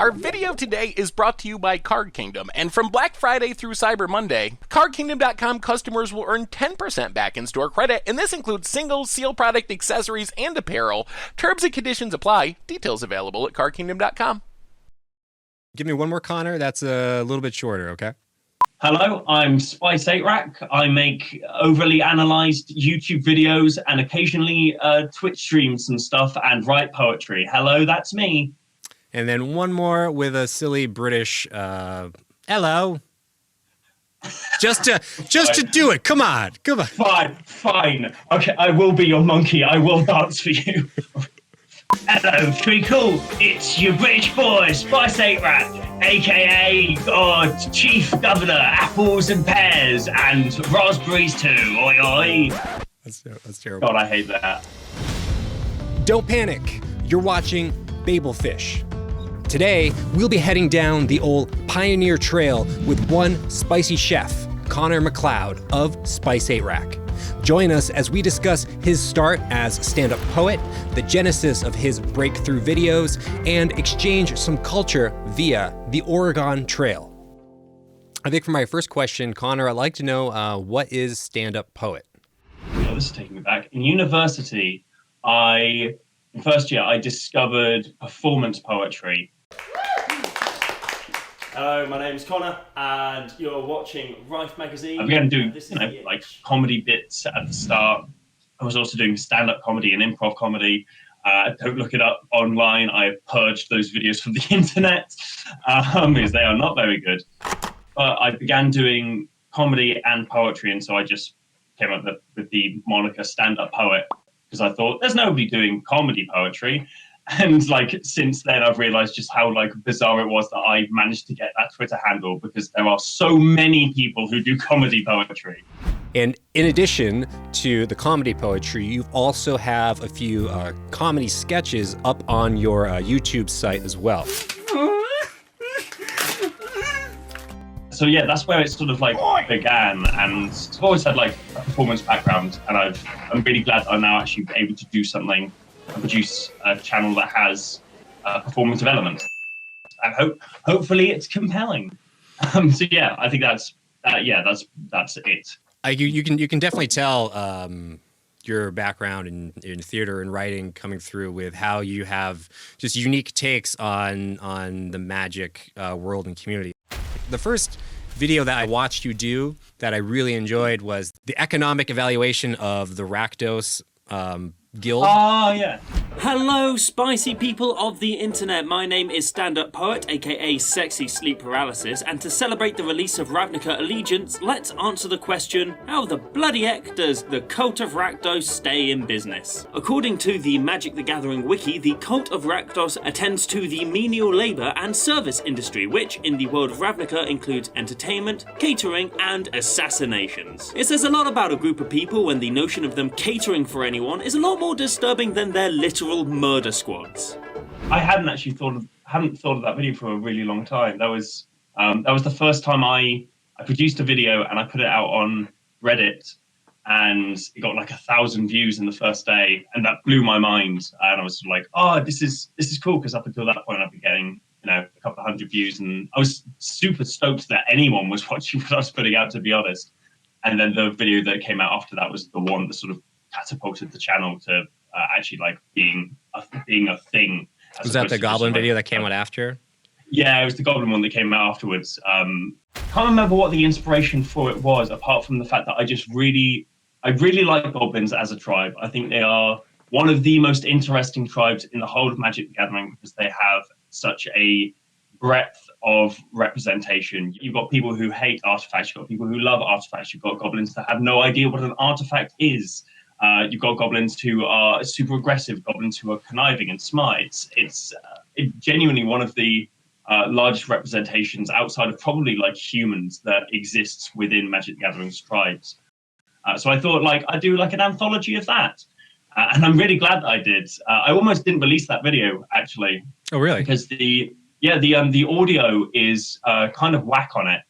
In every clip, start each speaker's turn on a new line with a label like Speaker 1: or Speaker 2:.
Speaker 1: Our video today is brought to you by Card Kingdom, and from Black Friday through Cyber Monday, CardKingdom.com customers will earn 10% back in store credit, and this includes singles, seal product, accessories, and apparel. Terms and conditions apply. Details available at CardKingdom.com.
Speaker 2: Give me one more, Connor. That's a little bit shorter, okay?
Speaker 3: Hello, I'm Spice 8-Rack. I make overly analyzed YouTube videos and occasionally Twitch streams and stuff and write poetry. Hello, that's me.
Speaker 2: And then one more with a silly British hello. Just to do it. Come on.
Speaker 3: Fine. Okay, I will be your monkey. I will dance for you. Hello, treacle. It's your British boy, Spice 8-Rack, aka Chief Governor, Apples and Pears, and Raspberries too. Oi, oi.
Speaker 2: That's terrible.
Speaker 3: God, I hate that.
Speaker 2: Don't panic. You're watching Babel Fish. Today, we'll be heading down the old pioneer trail with one spicy chef, Connor Macleod of Spice 8-Rack. Join us as we discuss his start as stand-up poet, the genesis of his breakthrough videos, and exchange some culture via the Oregon Trail. I think for my first question, Connor, I'd like to know what is stand-up poet?
Speaker 3: Oh, this is taking me back. In university, in first year, I discovered performance poetry.
Speaker 4: Hello, my name's Connor, and you're watching Rife Magazine.
Speaker 3: I began doing like comedy bits at the start. I was also doing stand-up comedy and improv comedy. Don't look it up online. I purged those videos from the internet because they are not very good. But I began doing comedy and poetry, and so I just came up with the moniker stand-up poet because I thought there's nobody doing comedy poetry. And like since then, I've realized just how like bizarre it was that I managed to get that Twitter handle because there are so many people who do comedy poetry.
Speaker 2: And in addition to the comedy poetry, you also have a few comedy sketches up on your YouTube site as well.
Speaker 3: So yeah, that's where it sort of like began, and I've always had like a performance background, and I'm really glad that I'm now actually able to do something, produce a channel that has performance development, and hopefully it's compelling. So yeah, I think that's it.
Speaker 2: You can definitely tell your background in theater and writing coming through with how you have just unique takes on the magic world and community. The first video that I watched you do that I really enjoyed was the economic evaluation of the Rakdos Guild.
Speaker 3: Oh, yeah.
Speaker 4: Hello, spicy people of the internet. My name is Stand-Up Poet, aka Sexy Sleep Paralysis, and to celebrate the release of Ravnica Allegiance, let's answer the question, how the bloody heck does the Cult of Rakdos stay in business? According to the Magic the Gathering wiki, the Cult of Rakdos attends to the menial labor and service industry, which in the world of Ravnica includes entertainment, catering, and assassinations. It says a lot about a group of people when the notion of them catering for anyone is a lot more disturbing than their literal murder squads.
Speaker 3: I hadn't thought of that video for a really long time. That was the first time I produced a video and I put it out on Reddit, and it got like 1,000 views in the first day, and that blew my mind. And I was sort of like, oh, this is cool, because up until that point I've been getting a couple of hundred views, and I was super stoked that anyone was watching what I was putting out, to be honest. And then the video that came out after that was the one that sort of catapulted the channel to actually like being a thing.
Speaker 2: Was that the Goblin video that came out after?
Speaker 3: Yeah, it was the Goblin one that came out afterwards. Can't remember what the inspiration for it was, apart from the fact that I really like goblins as a tribe. I think they are one of the most interesting tribes in the whole of Magic the Gathering because they have such a breadth of representation. You've got people who hate artifacts, you've got people who love artifacts, you've got goblins that have no idea what an artifact is. You've got goblins who are super aggressive, goblins who are conniving and smart. It's genuinely one of the largest representations outside of probably like humans that exists within Magic the Gathering's tribes. So I thought I'd do like an anthology of that. And I'm really glad that I did. I almost didn't release that video, actually.
Speaker 2: Oh, really?
Speaker 3: Because the audio is kind of whack on it.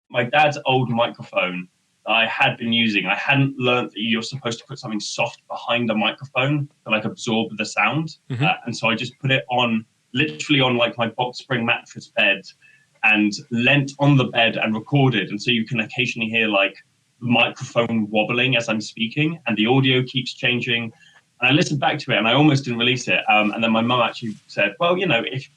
Speaker 3: My dad's old microphone that I had been using, I hadn't learned that you're supposed to put something soft behind the microphone to like absorb the sound. Mm-hmm. And so I just put it on literally on like my box spring mattress bed and leant on the bed and recorded. And so you can occasionally hear like the microphone wobbling as I'm speaking and the audio keeps changing. And I listened back to it and I almost didn't release it. And then my mum actually said, well, you know, if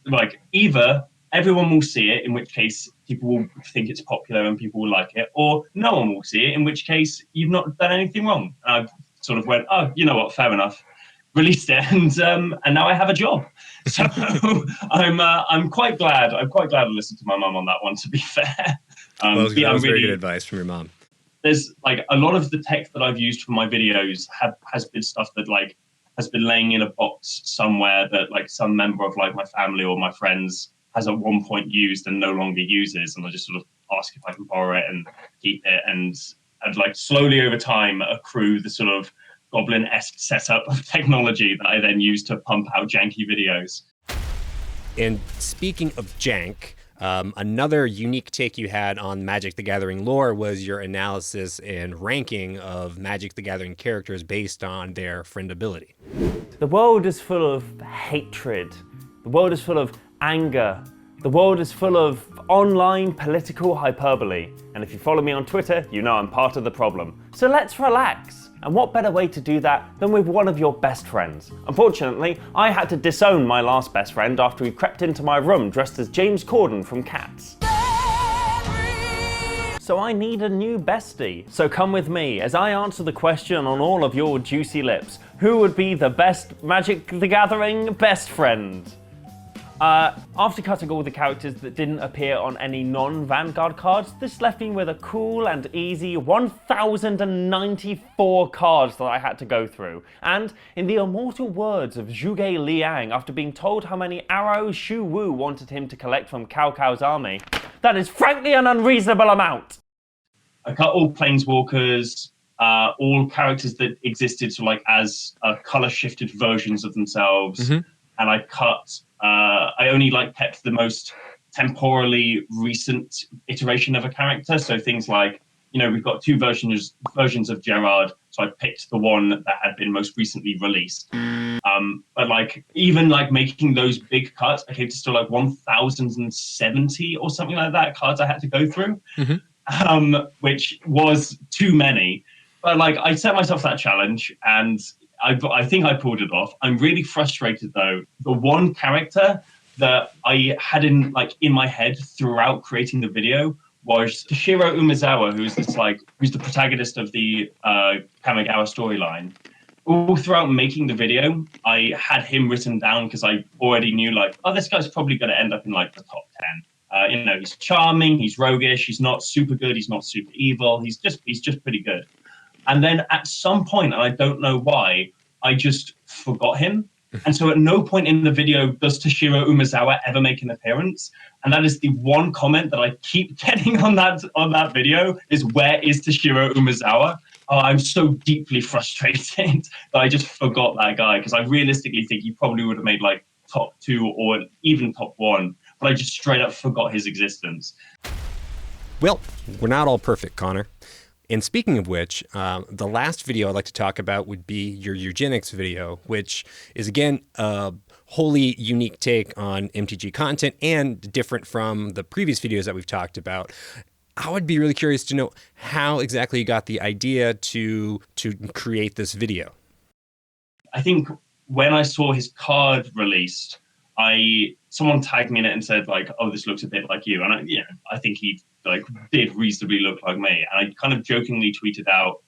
Speaker 3: like either everyone will see it, in which case people will think it's popular and people will like it, or no one will see it, in which case you've not done anything wrong. And I sort of went, oh, you know what, fair enough. Released it, and now I have a job. So I'm quite glad. I'm quite glad I listened to my mum on that one. To be fair,
Speaker 2: that was very good advice from your mom.
Speaker 3: There's like a lot of the text that I've used for my videos has been stuff that like has been laying in a box somewhere that like some member of like my family or my friends has at one point used and no longer uses, and I just sort of ask if I can borrow it and keep it, and like slowly over time accrue the sort of goblin-esque setup of technology that I then use to pump out janky videos.
Speaker 2: And speaking of jank, another unique take you had on Magic the Gathering lore was your analysis and ranking of Magic the Gathering characters based on their friendability.
Speaker 4: The world is full of hatred. The world is full of anger. The world is full of online political hyperbole. And if you follow me on Twitter, you know I'm part of the problem. So let's relax. And what better way to do that than with one of your best friends? Unfortunately, I had to disown my last best friend after he crept into my room dressed as James Corden from Cats. So I need a new bestie. So come with me as I answer the question on all of your juicy lips. Who would be the best Magic the Gathering best friend? After cutting all the characters that didn't appear on any non-Vanguard cards, this left me with a cool and easy 1,094 cards that I had to go through. And in the immortal words of Zhuge Liang, after being told how many arrows Shu Wu wanted him to collect from Cao Cao's army, that is frankly an unreasonable amount.
Speaker 3: I cut all planeswalkers, all characters that existed so like as color-shifted versions of themselves, and I cut. I only like kept the most temporally recent iteration of a character. So things like, you know, we've got two versions of Gerard. So I picked the one that had been most recently released. But like even like making those big cuts, I came to still like 1,070 or something like that cards I had to go through, which was too many. But like I set myself that challenge and I think I pulled it off. I'm really frustrated though. The one character that I had in my head throughout creating the video was Toshiro Umezawa, who's the protagonist of the Kamigawa storyline. All throughout making the video, I had him written down because I already knew like, oh, this guy's probably going to end up in like the top 10. You know, he's charming, he's roguish, he's not super good, he's not super evil, he's just pretty good. And then at some point, and I don't know why, I just forgot him. And so at no point in the video does Toshiro Umezawa ever make an appearance. And that is the one comment that I keep getting on that video is, where is Toshiro Umezawa? Oh, I'm so deeply frustrated that I just forgot that guy, because I realistically think he probably would have made like top 2 or even top 1, but I just straight up forgot his existence.
Speaker 2: Well, we're not all perfect, Connor. And speaking of which, the last video I'd like to talk about would be your eugenics video, which is, again, a wholly unique take on MTG content and different from the previous videos that we've talked about. I would be really curious to know how exactly you got the idea to create this video.
Speaker 3: I think when I saw his card released, someone tagged me in it and said like, "Oh, this looks a bit like you," and I think he did reasonably look like me. And I kind of jokingly tweeted out,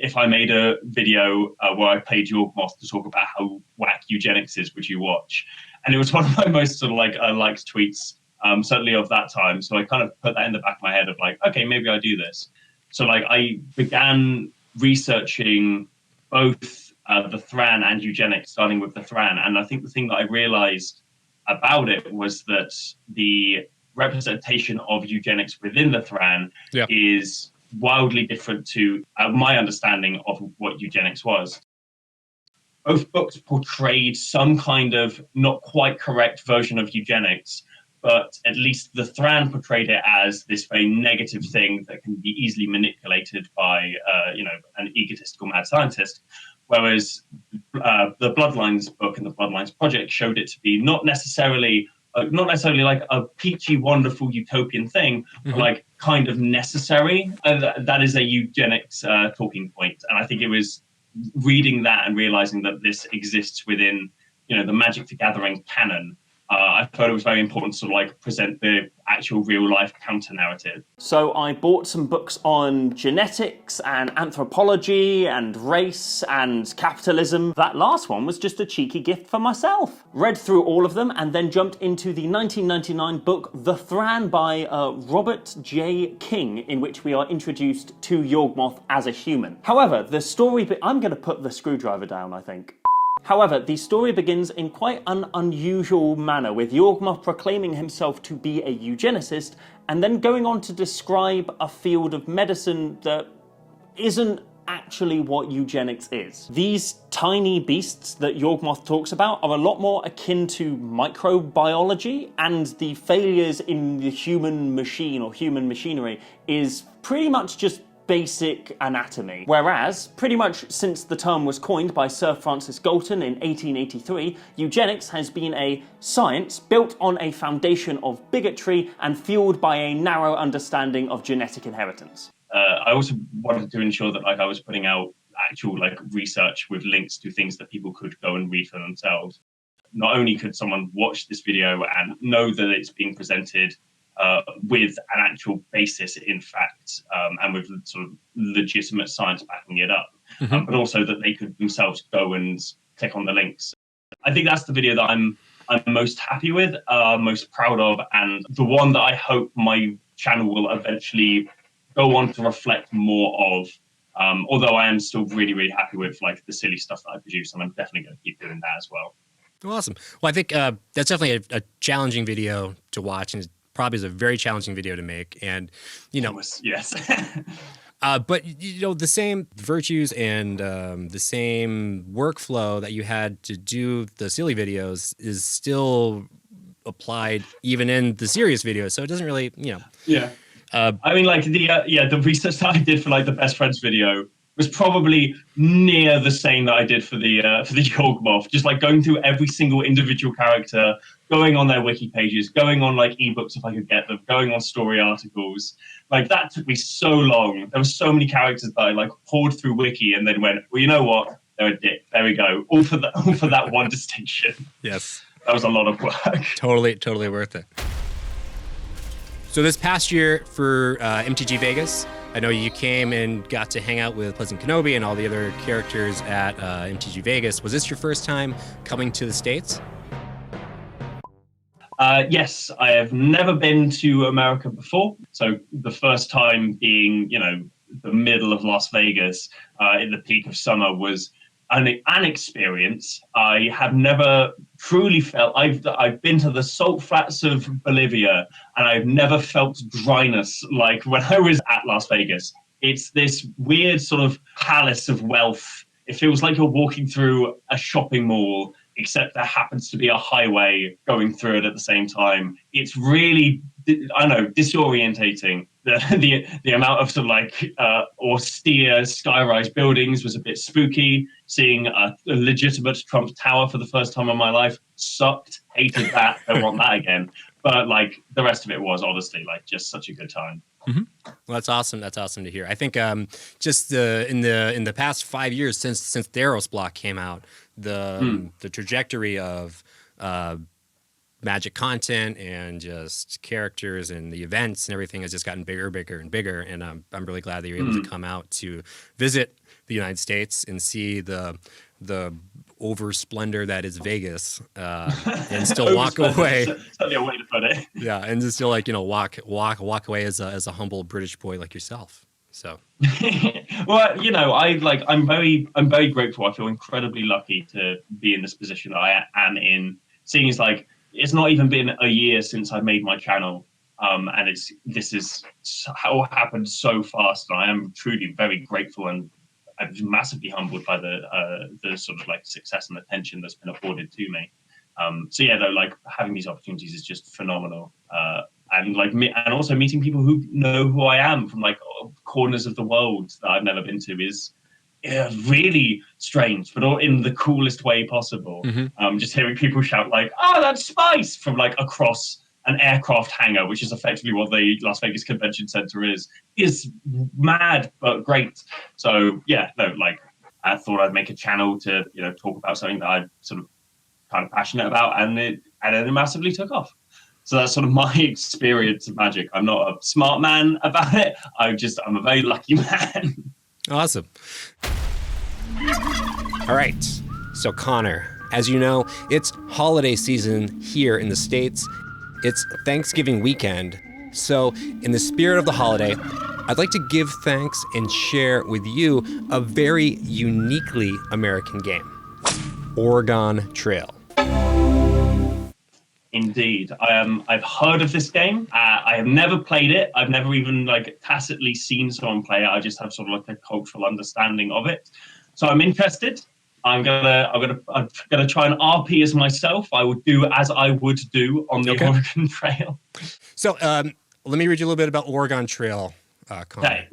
Speaker 3: if I made a video where I played Yorkmoth to talk about how whack eugenics is, would you watch? And it was one of my most sort of liked tweets, certainly of that time. So I kind of put that in the back of my head of like, okay, maybe I do this. So like I began researching both the Thran and eugenics, starting with the Thran. And I think the thing that I realized about it was that the representation of eugenics within the Thran is wildly different to my understanding of what eugenics was. Both books portrayed some kind of not quite correct version of eugenics, but at least the Thran portrayed it as this very negative thing that can be easily manipulated by, an egotistical mad scientist. Whereas the Bloodlines book and the Bloodlines project showed it to be not necessarily like a peachy, wonderful utopian thing, but like kind of necessary. That is a eugenics talking point. And I think it was reading that and realizing that this exists within, the Magic the Gathering canon. I thought it was very important to sort of like present the actual real life counter narrative.
Speaker 4: So I bought some books on genetics and anthropology and race and capitalism. That last one was just a cheeky gift for myself. Read through all of them and then jumped into the 1999 book The Thran by Robert J. King, in which we are introduced to Yawgmoth as a human. However, the story... I'm going to put the screwdriver down, I think. However, the story begins in quite an unusual manner, with Yawgmoth proclaiming himself to be a eugenicist and then going on to describe a field of medicine that isn't actually what eugenics is. These tiny beasts that Yawgmoth talks about are a lot more akin to microbiology, and the failures in the human machine or human machinery is pretty much just basic anatomy. Whereas, pretty much since the term was coined by Sir Francis Galton in 1883, eugenics has been a science built on a foundation of bigotry and fueled by a narrow understanding of genetic inheritance.
Speaker 3: I also wanted to ensure that I was putting out actual research with links to things that people could go and read for themselves. Not only could someone watch this video and know that it's being presented with an actual basis in fact, and with sort of legitimate science backing it up, but also that they could themselves go and click on the links. I think that's the video that I'm most happy with, most proud of, and the one that I hope my channel will eventually go on to reflect more of. Although I am still really, really happy with the silly stuff that I produce, and I'm definitely going to keep doing that as well.
Speaker 2: Awesome. Well, I think that's definitely a challenging video to watch, and probably is a very challenging video to make. And,
Speaker 3: yes.
Speaker 2: But, the same virtues and the same workflow that you had to do the silly videos is still applied even in the serious videos. So it doesn't really,
Speaker 3: Yeah. I mean, the research that I did for the Best Friends video was probably near the same that I did for the Yawgmoth. Just going through every single individual character, going on their wiki pages, going on ebooks if I could get them, going on story articles. That took me so long. There were so many characters that I poured through wiki and then went, well, you know what? They're a dick. There we go. All for that one distinction.
Speaker 2: Yes.
Speaker 3: That was a lot of work.
Speaker 2: Totally worth it. So this past year for MTG Vegas, I know you came and got to hang out with Pleasant Kenobi and all the other characters at MTG Vegas. Was this your first time coming to the States?
Speaker 3: Yes, I have never been to America before. So the first time being, the middle of Las Vegas in the peak of summer was an experience. I have never truly felt. I've been to the salt flats of Bolivia, and I've never felt dryness like when I was at Las Vegas. It's this weird sort of palace of wealth. It feels like you're walking through a shopping mall, except there happens to be a highway going through it at the same time. It's really, disorientating. The amount of sort of austere skyrise buildings was a bit spooky. Seeing a legitimate Trump Tower for the first time in my life sucked. Hated that. Don't want that again. But the rest of it was honestly just such a good time.
Speaker 2: Mm-hmm. Well, that's awesome. That's awesome to hear. I think just in the past 5 years since Theros block came out, the trajectory of Magic content and just characters and the events and everything has just gotten bigger and bigger. And I'm really glad that you're able to come out to visit the United States and see the over splendor that is Vegas, and still walk away.
Speaker 3: Certainly a way to put it.
Speaker 2: Yeah, and just still walk away as a humble British boy like yourself. So,
Speaker 3: well, I'm very grateful. I feel incredibly lucky to be in this position that I am in. Seeing as it's not even been a year since I made my channel, and this is how happened so fast. And I am truly very grateful, and I'm massively humbled by the sort of success and attention that's been afforded to me. So yeah, though, like having these opportunities is just phenomenal. And like and also meeting people who know who I am from like corners of the world that I've never been to is really strange, but all in the coolest way possible. Just hearing people shout like, "Oh, that's Spice!" from like across an aircraft hangar, which is effectively what the Las Vegas Convention Center is mad but great. So yeah, no, like I thought I'd make a channel to talk about something that I'm sort of kind of passionate about, and it massively took off. So that's sort of my experience of magic. I'm not a smart man about it. I'm a very lucky man.
Speaker 2: Awesome. All right. So Connor, as you know, it's holiday season here in the States. It's Thanksgiving weekend. So in the spirit of the holiday, I'd like to give thanks and share with you a very uniquely American game, Oregon Trail.
Speaker 3: Indeed. I've heard of this game. I have never played it. I've never even like tacitly seen someone play it. I just have sort of like a cultural understanding of it. So I'm interested. I'm gonna try and RP as myself. I would do as I would do on the Oregon Trail.
Speaker 2: So let me read you a little bit about Oregon Trail, Connor.
Speaker 3: Okay.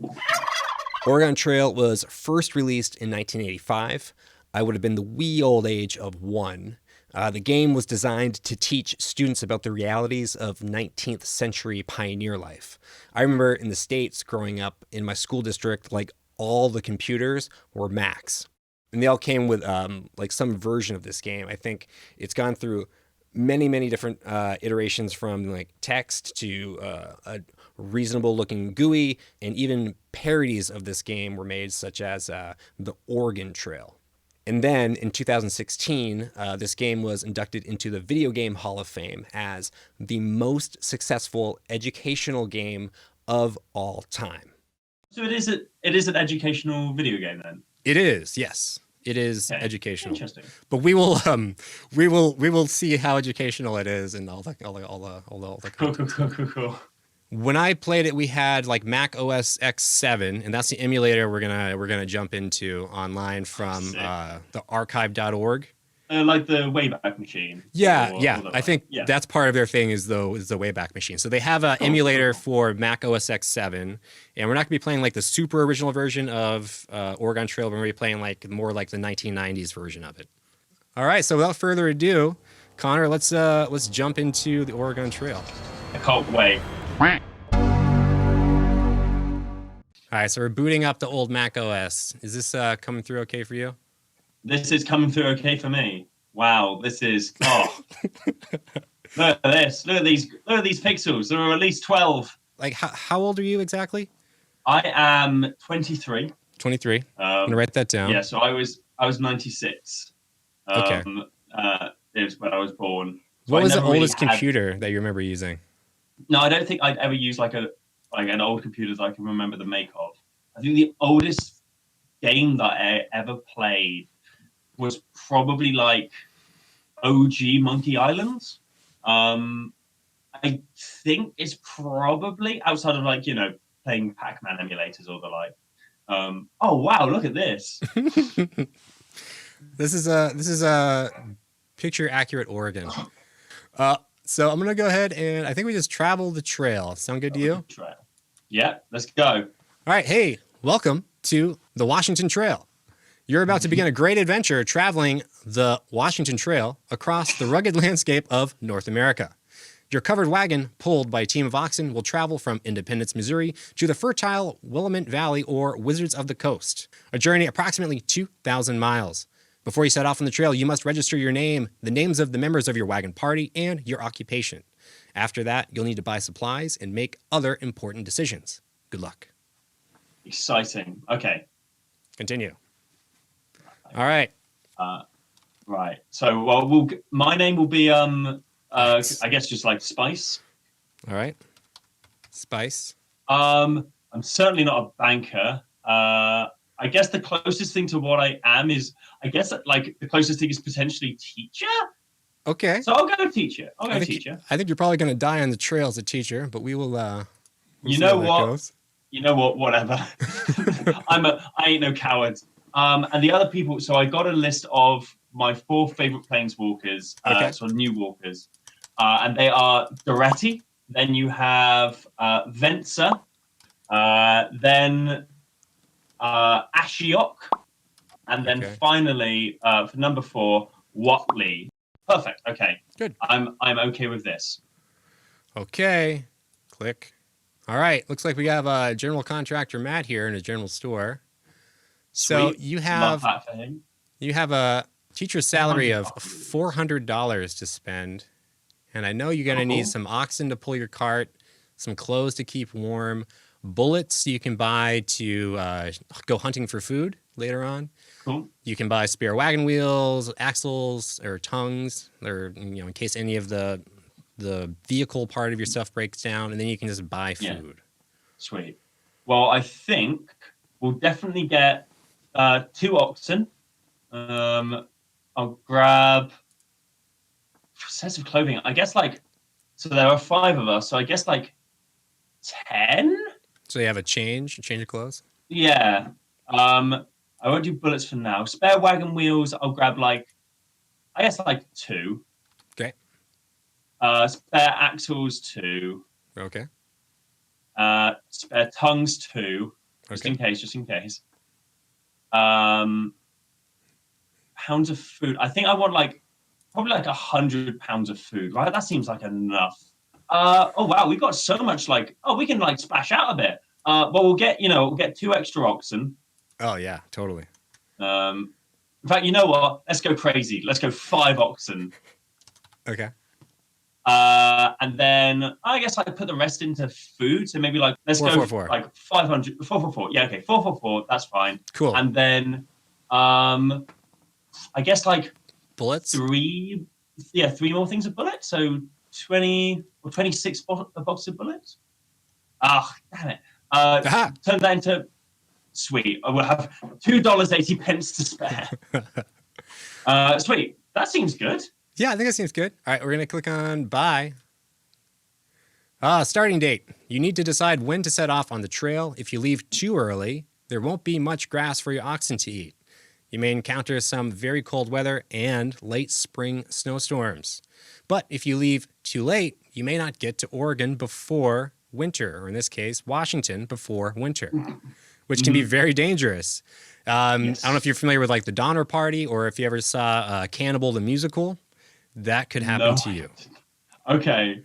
Speaker 2: Oregon Trail was first released in 1985. I would have been the wee old age of 1. The game was designed to teach students about the realities of 19th century pioneer life. I remember in the States growing up in my school district, like all the computers were Macs. And they all came with like some version of this game. I think it's gone through many, many different iterations from like text to a reasonable looking GUI, and even parodies of this game were made, such as the Oregon Trail. And then in 2016, this game was inducted into the Video Game Hall of Fame as the most successful educational game of all time.
Speaker 3: So it is an educational video game then?
Speaker 2: It is, yes. It is educational.
Speaker 3: Interesting.
Speaker 2: But we will see how educational it is and all the
Speaker 3: Cool.
Speaker 2: When I played it, we had like Mac OS X7, and that's the emulator we're gonna jump into online from the archive.org.
Speaker 3: Like the Wayback Machine.
Speaker 2: Yeah. I think that's part of their thing is the Wayback Machine. So they have an emulator for Mac OS X7, and we're not gonna be playing like the super original version of Oregon Trail. We're gonna be playing like more like the 1990s version of it. All right. So without further ado, Connor, let's jump into the Oregon Trail.
Speaker 3: I can't wait.
Speaker 2: All right, so we're booting up the old Mac OS. Is this coming through okay for you?
Speaker 3: This is coming through okay for me. Wow, this is Look at this. Look at these pixels. There are at least 12.
Speaker 2: Like how old are you exactly?
Speaker 3: I am 23.
Speaker 2: 23. I'm gonna write that down.
Speaker 3: Yeah, so I was 96.
Speaker 2: Okay.
Speaker 3: It was when I was born. So
Speaker 2: what was the oldest computer that you remember using?
Speaker 3: No, I don't think I'd ever used like an old computer that I can remember the make of. I think the oldest game that I ever played was probably like OG Monkey Islands. I think it's probably outside of like, playing Pac-Man emulators or the like. Oh wow, look at this.
Speaker 2: This is a picture accurate Oregon. So I'm gonna go ahead and I think we just travel the trail. Sound good to you?
Speaker 3: Trail. Yeah, let's go.
Speaker 2: All right, hey, welcome to the Washington Trail. You're about to begin a great adventure traveling the Washington Trail across the rugged landscape of North America. Your covered wagon, pulled by a team of oxen, will travel from Independence, Missouri to the fertile Willamette Valley or Wizards of the Coast, a journey approximately 2,000 miles. Before you set off on the trail, you must register your name, the names of the members of your wagon party, and your occupation. After that, you'll need to buy supplies and make other important decisions. Good luck.
Speaker 3: Exciting. Okay.
Speaker 2: Continue. All right.
Speaker 3: Right. So, my name will be, I guess just like Spice.
Speaker 2: All right. Spice.
Speaker 3: I'm certainly not a banker. I guess the closest thing to what I am is, the closest thing is potentially teacher.
Speaker 2: Okay.
Speaker 3: So I'll go teacher.
Speaker 2: I think you're probably going to die on the trail as a teacher, but we will. We'll
Speaker 3: you know what? You know what? Whatever. I ain't no coward. And the other people. So I got a list of my 4 favorite planeswalkers,
Speaker 2: Okay.
Speaker 3: sort of new walkers, and they are Doretti. Then you have Venser, then Ashiok, and then
Speaker 2: Okay.
Speaker 3: finally for number 4, Watley. Perfect. Okay.
Speaker 2: Good.
Speaker 3: I'm okay with this.
Speaker 2: Okay. Click. All right. Looks like we have a general contractor Matt here in a general store. So
Speaker 3: Sweet.
Speaker 2: you
Speaker 3: Love
Speaker 2: have
Speaker 3: that for him.
Speaker 2: a teacher's salary of
Speaker 3: $400.
Speaker 2: $400 to spend, and I know you're gonna need some oxen to pull your cart, some clothes to keep warm, bullets you can buy to go hunting for food later on.
Speaker 3: Cool.
Speaker 2: You can buy spare wagon wheels, axles, or tongues, or in case any of the vehicle part of your stuff breaks down, and then you can just buy food.
Speaker 3: Yeah. Sweet. Well, I think we'll definitely get 2 oxen. I'll grab sets of clothing. I guess so there are 5 of us, so I guess 10.
Speaker 2: So you have a change of clothes.
Speaker 3: Yeah. I won't do bullets for now. Spare wagon wheels, I'll grab I guess 2.
Speaker 2: Okay.
Speaker 3: Spare axles 2.
Speaker 2: Okay.
Speaker 3: Spare tongues 2. Just in case. Pounds of food. I think I want probably 100 pounds of food, right? That seems like enough. Oh wow, we've got so much we can splash out a bit. But we'll get 2 extra oxen.
Speaker 2: Oh yeah, totally.
Speaker 3: In fact, you know what? Let's go crazy. Let's go 5 oxen.
Speaker 2: Okay.
Speaker 3: And then I guess I put the rest into food. So maybe let's go
Speaker 2: 4.
Speaker 3: 500. 4. Yeah, okay, 4. That's fine.
Speaker 2: Cool.
Speaker 3: And then I guess
Speaker 2: bullets.
Speaker 3: 3 more things of bullets. So 20 or 26 boxes of bullets. Ah, damn it. Turn that into sweet. I will have $2.80 to spare. Sweet. That seems good.
Speaker 2: Yeah, I think that seems good. All right, we're going to click on buy. Starting date. You need to decide when to set off on the trail. If you leave too early, there won't be much grass for your oxen to eat. You may encounter some very cold weather and late spring snowstorms. But if you leave too late, you may not get to Oregon before winter, or in this case, Washington before winter, which can be very dangerous.
Speaker 3: Yes.
Speaker 2: I don't know if you're familiar with the Donner Party, or if you ever saw Cannibal the Musical. That could happen to you.
Speaker 3: Okay,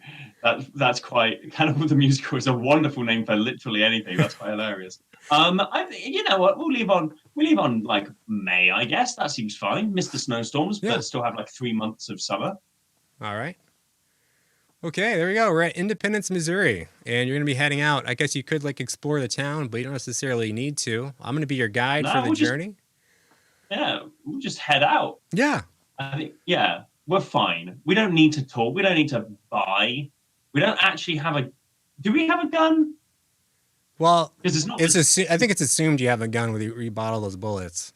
Speaker 3: that's quite. Cannibal the Musical is a wonderful name for literally anything. That's quite hilarious. You know what? We'll leave on May, I guess. That seems fine. Mr. Snowstorms,
Speaker 2: Yeah.
Speaker 3: but still have 3 months of summer.
Speaker 2: All right. Okay, there we go. We're at Independence, Missouri, and you're going to be heading out. I guess you could explore the town, but you don't necessarily need to. I'm going to be your guide for the journey.
Speaker 3: We'll just head out.
Speaker 2: Yeah.
Speaker 3: I think, we're fine. We don't need to talk. We don't need to buy. We don't actually have a. Do we have a gun?
Speaker 2: Well,
Speaker 3: Because it's not.
Speaker 2: I think it's assumed you have a gun when you bottle those bullets.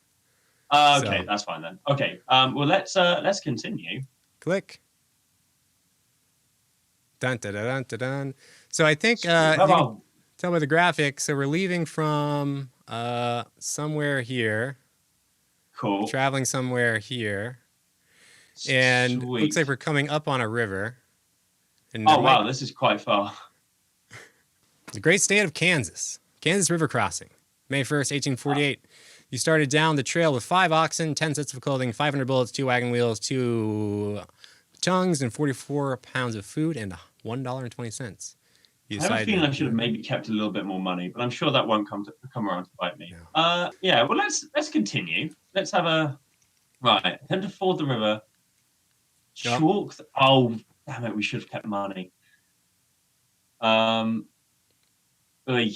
Speaker 3: Okay, that's fine then. Okay. Well, let's continue.
Speaker 2: Click. Dun, dun, dun, dun, dun, dun. So I think you
Speaker 3: How
Speaker 2: can
Speaker 3: about
Speaker 2: tell by the graphics. So we're leaving from somewhere here,
Speaker 3: cool?
Speaker 2: traveling somewhere here, and
Speaker 3: Sweet.
Speaker 2: looks like we're coming up on a river. And
Speaker 3: Oh wow, this is quite far.
Speaker 2: the great state of Kansas. Kansas River crossing. May 1st, 1848. You started down the trail with 5 oxen, 10 sets of clothing, 500 bullets, 2 wagon wheels, 2 tongues, and 44 pounds of food, and $1.20.
Speaker 3: I have a feeling I should have maybe kept a little bit more money, but I'm sure that won't come around to bite me.
Speaker 2: No.
Speaker 3: Well, let's continue. Let's have a right. Attempt to ford the river.
Speaker 2: Yep.
Speaker 3: Chalk. Oh, damn it! We should have kept money. Oy.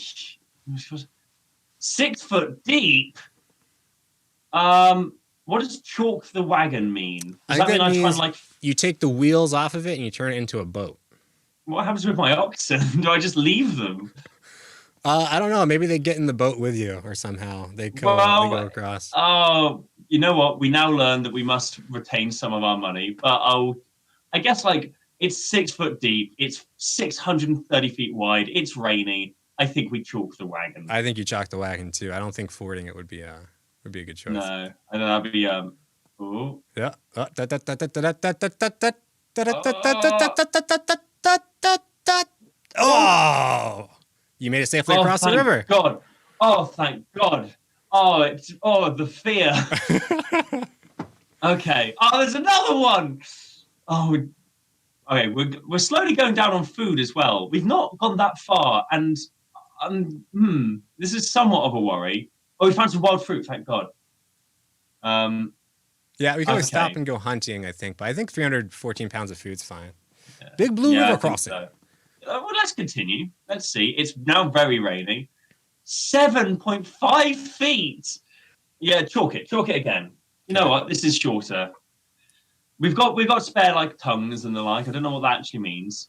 Speaker 3: 6 foot deep. What does chalk the wagon mean? Does that mean I try and
Speaker 2: you take the wheels off of it and you turn it into a boat?
Speaker 3: What happens with my oxen? Do I just leave them?
Speaker 2: I don't know. Maybe they get in the boat with you, or somehow they go across.
Speaker 3: Oh, you know what? We now learn that we must retain some of our money, but I guess it's 6 foot deep. It's 630 feet wide. It's rainy. I think we chalk the wagon.
Speaker 2: I think you chalk the wagon too. I don't think fording it would be a good choice.
Speaker 3: No, I don't know. Ooh.
Speaker 2: Yeah. Oh! You made it safely across the
Speaker 3: Thank
Speaker 2: river.
Speaker 3: God. Oh, thank God. The fear. Okay. Oh, there's another one. Oh, okay. We're slowly going down on food as well. We've not gone that far, and this is somewhat of a worry. Oh, we found some wild fruit. Thank God.
Speaker 2: Yeah, we can always stop
Speaker 3: Okay.
Speaker 2: and go hunting, I think, but I think 314 pounds of food's fine.
Speaker 3: Yeah.
Speaker 2: Big Blue
Speaker 3: Yeah,
Speaker 2: River
Speaker 3: I think
Speaker 2: crossing.
Speaker 3: so. Well, let's continue. Let's see. It's now very rainy. 7.5 feet. Yeah, chalk it again. You know what? This is shorter. We've got spare like tongues and the like. I don't know what that actually means.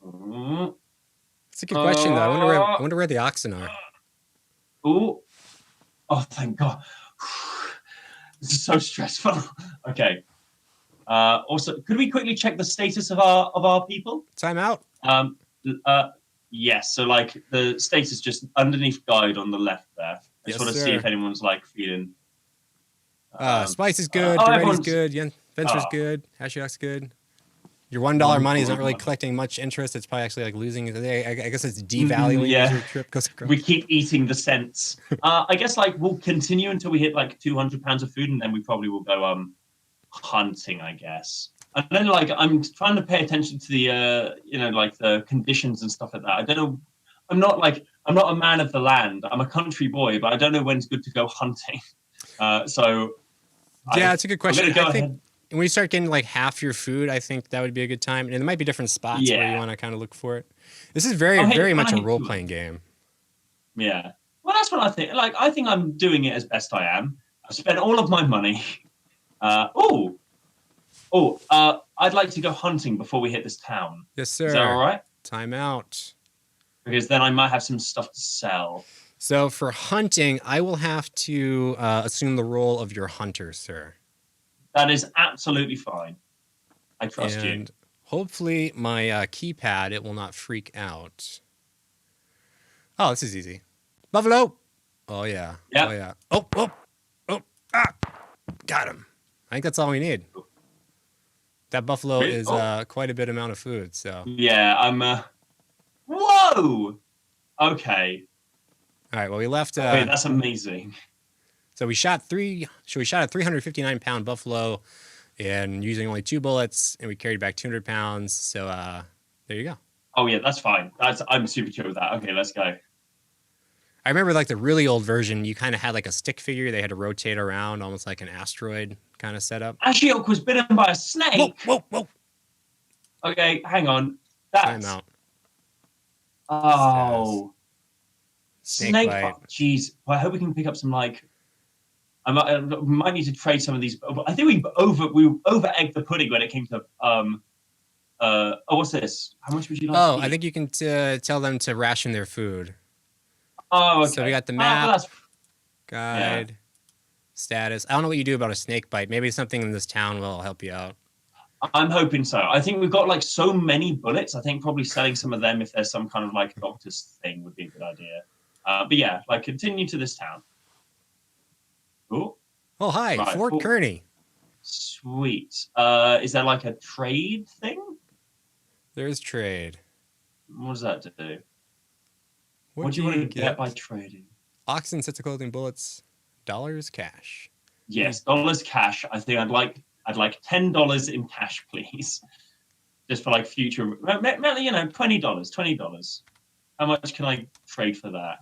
Speaker 2: It's a good question, though. I wonder where the oxen are.
Speaker 3: Oh, thank God. This is so stressful. Okay. Also, could we quickly check the status of our people?
Speaker 2: Time out.
Speaker 3: Yes. So like the status just underneath guide on the left there. I just want to see if anyone's like feeling.
Speaker 2: Spice is good. Duretti's good. Venture's good. Ashiok's good. Your $1 money isn't really collecting much interest. It's probably actually like losing. I guess it's devaluing as your trip goes across.
Speaker 3: We keep eating the cents. I guess like we'll continue until we hit like 200 pounds of food, and then we probably will go hunting, I guess. And then like I'm trying to pay attention to the like the conditions and stuff like that. I don't know. I'm not a man of the land. I'm a country boy, but I don't know when's good to go hunting.
Speaker 2: It's a good question. I think when you start getting like half your food, I think that would be a good time. And there might be different spots where you want to kind of look for it. This is very much a role-playing game.
Speaker 3: Yeah. Well, that's what I think. Like, I think I'm doing it as best I am. I've spent all of my money. I'd like to go hunting before we hit this town.
Speaker 2: Yes, sir.
Speaker 3: Is that all right?
Speaker 2: Time out.
Speaker 3: Because then I might have some stuff to sell.
Speaker 2: So for hunting, I will have to assume the role of your hunter, sir.
Speaker 3: That is absolutely fine. I trust you.
Speaker 2: And hopefully my keypad, it will not freak out. Oh, this is easy. Buffalo! Oh, yeah.
Speaker 3: Yep.
Speaker 2: Oh, yeah. Got him. I think that's all we need. That buffalo is quite a bit amount of food, so.
Speaker 3: Yeah, I'm... Whoa! Okay.
Speaker 2: All right, well, we left...
Speaker 3: Wait, that's amazing.
Speaker 2: So we shot a 359-pound buffalo and using only 2 bullets, and we carried back 200 pounds. So there you go.
Speaker 3: Oh, yeah, that's fine. I'm super chill with that. Okay, let's go.
Speaker 2: I remember like the really old version, you kind of had like a stick figure. They had to rotate around almost like an asteroid kind of setup.
Speaker 3: Ashiok was bitten by a snake.
Speaker 2: Whoa.
Speaker 3: Okay, hang on.
Speaker 2: Time out.
Speaker 3: Oh. Snake
Speaker 2: bite.
Speaker 3: Jeez. Well, I hope we can pick up some like... I might need to trade some of these. I think we over-egged the pudding when it came to what's this? How much would you like?
Speaker 2: Oh, I think you can tell them to ration their food.
Speaker 3: Oh, okay.
Speaker 2: So we got the map, guide, status. I don't know what you do about a snake bite. Maybe something in this town will help you out.
Speaker 3: I'm hoping so. I think we've got like so many bullets. I think probably selling some of them if there's some kind of like doctor's thing would be a good idea. But yeah, like continue to this town. Ooh.
Speaker 2: Oh, hi, right, Fort Kearney.
Speaker 3: Sweet. Is there like a trade thing?
Speaker 2: There's trade.
Speaker 3: What does that do? What do you want to get by trading?
Speaker 2: Oxen, sets of clothing, bullets, dollars, cash.
Speaker 3: Yes, dollars, cash. I think I'd like $10 in cash, please. Just for like future, $20. How much can I trade for that?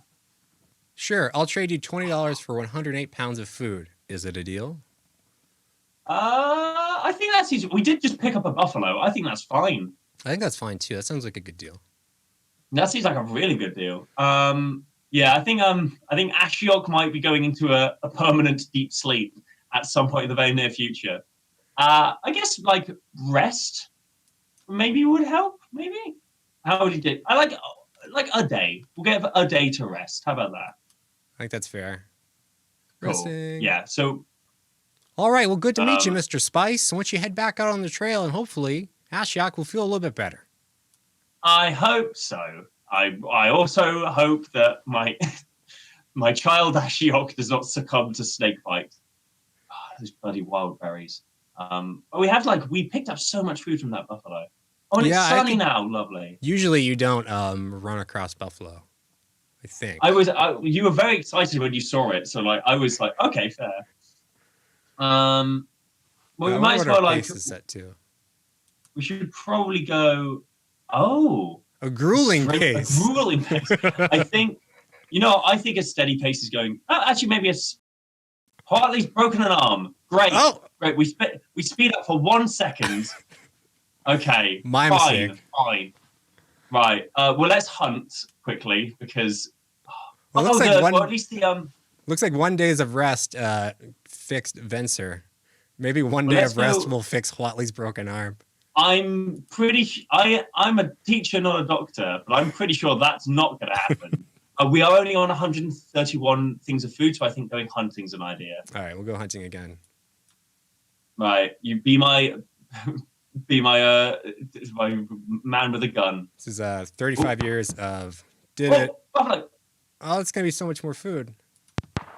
Speaker 2: Sure, I'll trade you $20 for 108 pounds of food. Is it a deal?
Speaker 3: I think that's easy. We did just pick up a buffalo. I think that's fine.
Speaker 2: I think that's fine too. That sounds like a good deal.
Speaker 3: That seems like a really good deal. Yeah, I think Ashiok might be going into a permanent deep sleep at some point in the very near future. I guess like rest maybe would help. Maybe. How would you do? I like a day. We'll get a day to rest. How about that?
Speaker 2: I think that's fair.
Speaker 3: Cool.
Speaker 2: Resting.
Speaker 3: Yeah. So.
Speaker 2: All right. Well, good to meet you, Mr. Spice. Once you head back out on the trail, and hopefully Ashiok will feel a little bit better.
Speaker 3: I hope so. I also hope that my child Ashiok does not succumb to snake bite. those bloody wild berries. But we picked up so much food from that buffalo. Oh, and it's sunny now. Lovely.
Speaker 2: Usually you don't run across buffalo, I think.
Speaker 3: You were very excited when you saw it, so like I was like, okay, fair. Well, we might as well like.
Speaker 2: Is set to.
Speaker 3: We should probably go. Oh,
Speaker 2: a grueling pace.
Speaker 3: A grueling pace. I think. I think a steady pace is going. Actually, maybe Hartley's broken an arm. Great.
Speaker 2: Oh,
Speaker 3: great. We speed up for 1 second. Okay.
Speaker 2: My mistake.
Speaker 3: Fine. Right. Well, let's hunt quickly because.
Speaker 2: Well,
Speaker 3: at least the
Speaker 2: Looks like 1 day of rest fixed Venser. Maybe 1 day of rest will fix Whatley's broken arm.
Speaker 3: I'm a teacher, not a doctor, but I'm pretty sure that's not going to happen. We are only on 131 things of food, so I think going hunting's an idea.
Speaker 2: All right, we'll go hunting again.
Speaker 3: Right, you be my my man with a gun.
Speaker 2: This is 35 years of it.
Speaker 3: Buffalo.
Speaker 2: Oh, it's gonna be so much more food.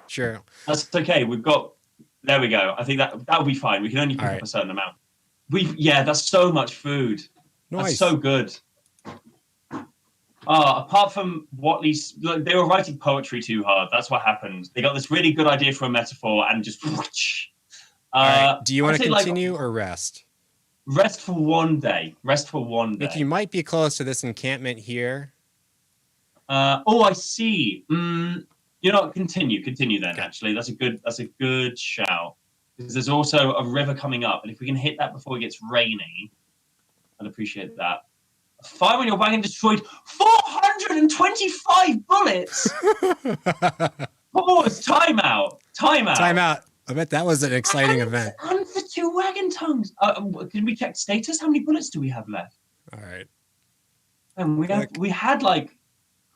Speaker 2: Sure.
Speaker 3: That's okay. There we go. I think that'll be fine. We can only pick up a certain amount. That's so much food.
Speaker 2: Nice.
Speaker 3: That's so good. Apart from Whatley's, they were writing poetry too hard. That's what happened. They got this really good idea for a metaphor and just.
Speaker 2: Right. Do you want to continue or rest?
Speaker 3: Rest for 1 day. Nick,
Speaker 2: you might be close to this encampment here.
Speaker 3: I see. Continue then. Okay. Actually, that's a good shout. Because there's also a river coming up, and if we can hit that before it gets rainy, I'd appreciate that. Fire when your wagon destroyed 425 bullets. Pause. Time out.
Speaker 2: I bet that was an exciting event.
Speaker 3: And for 2 wagon tongues. Can we check status? How many bullets do we have left?
Speaker 2: All right.
Speaker 3: And we had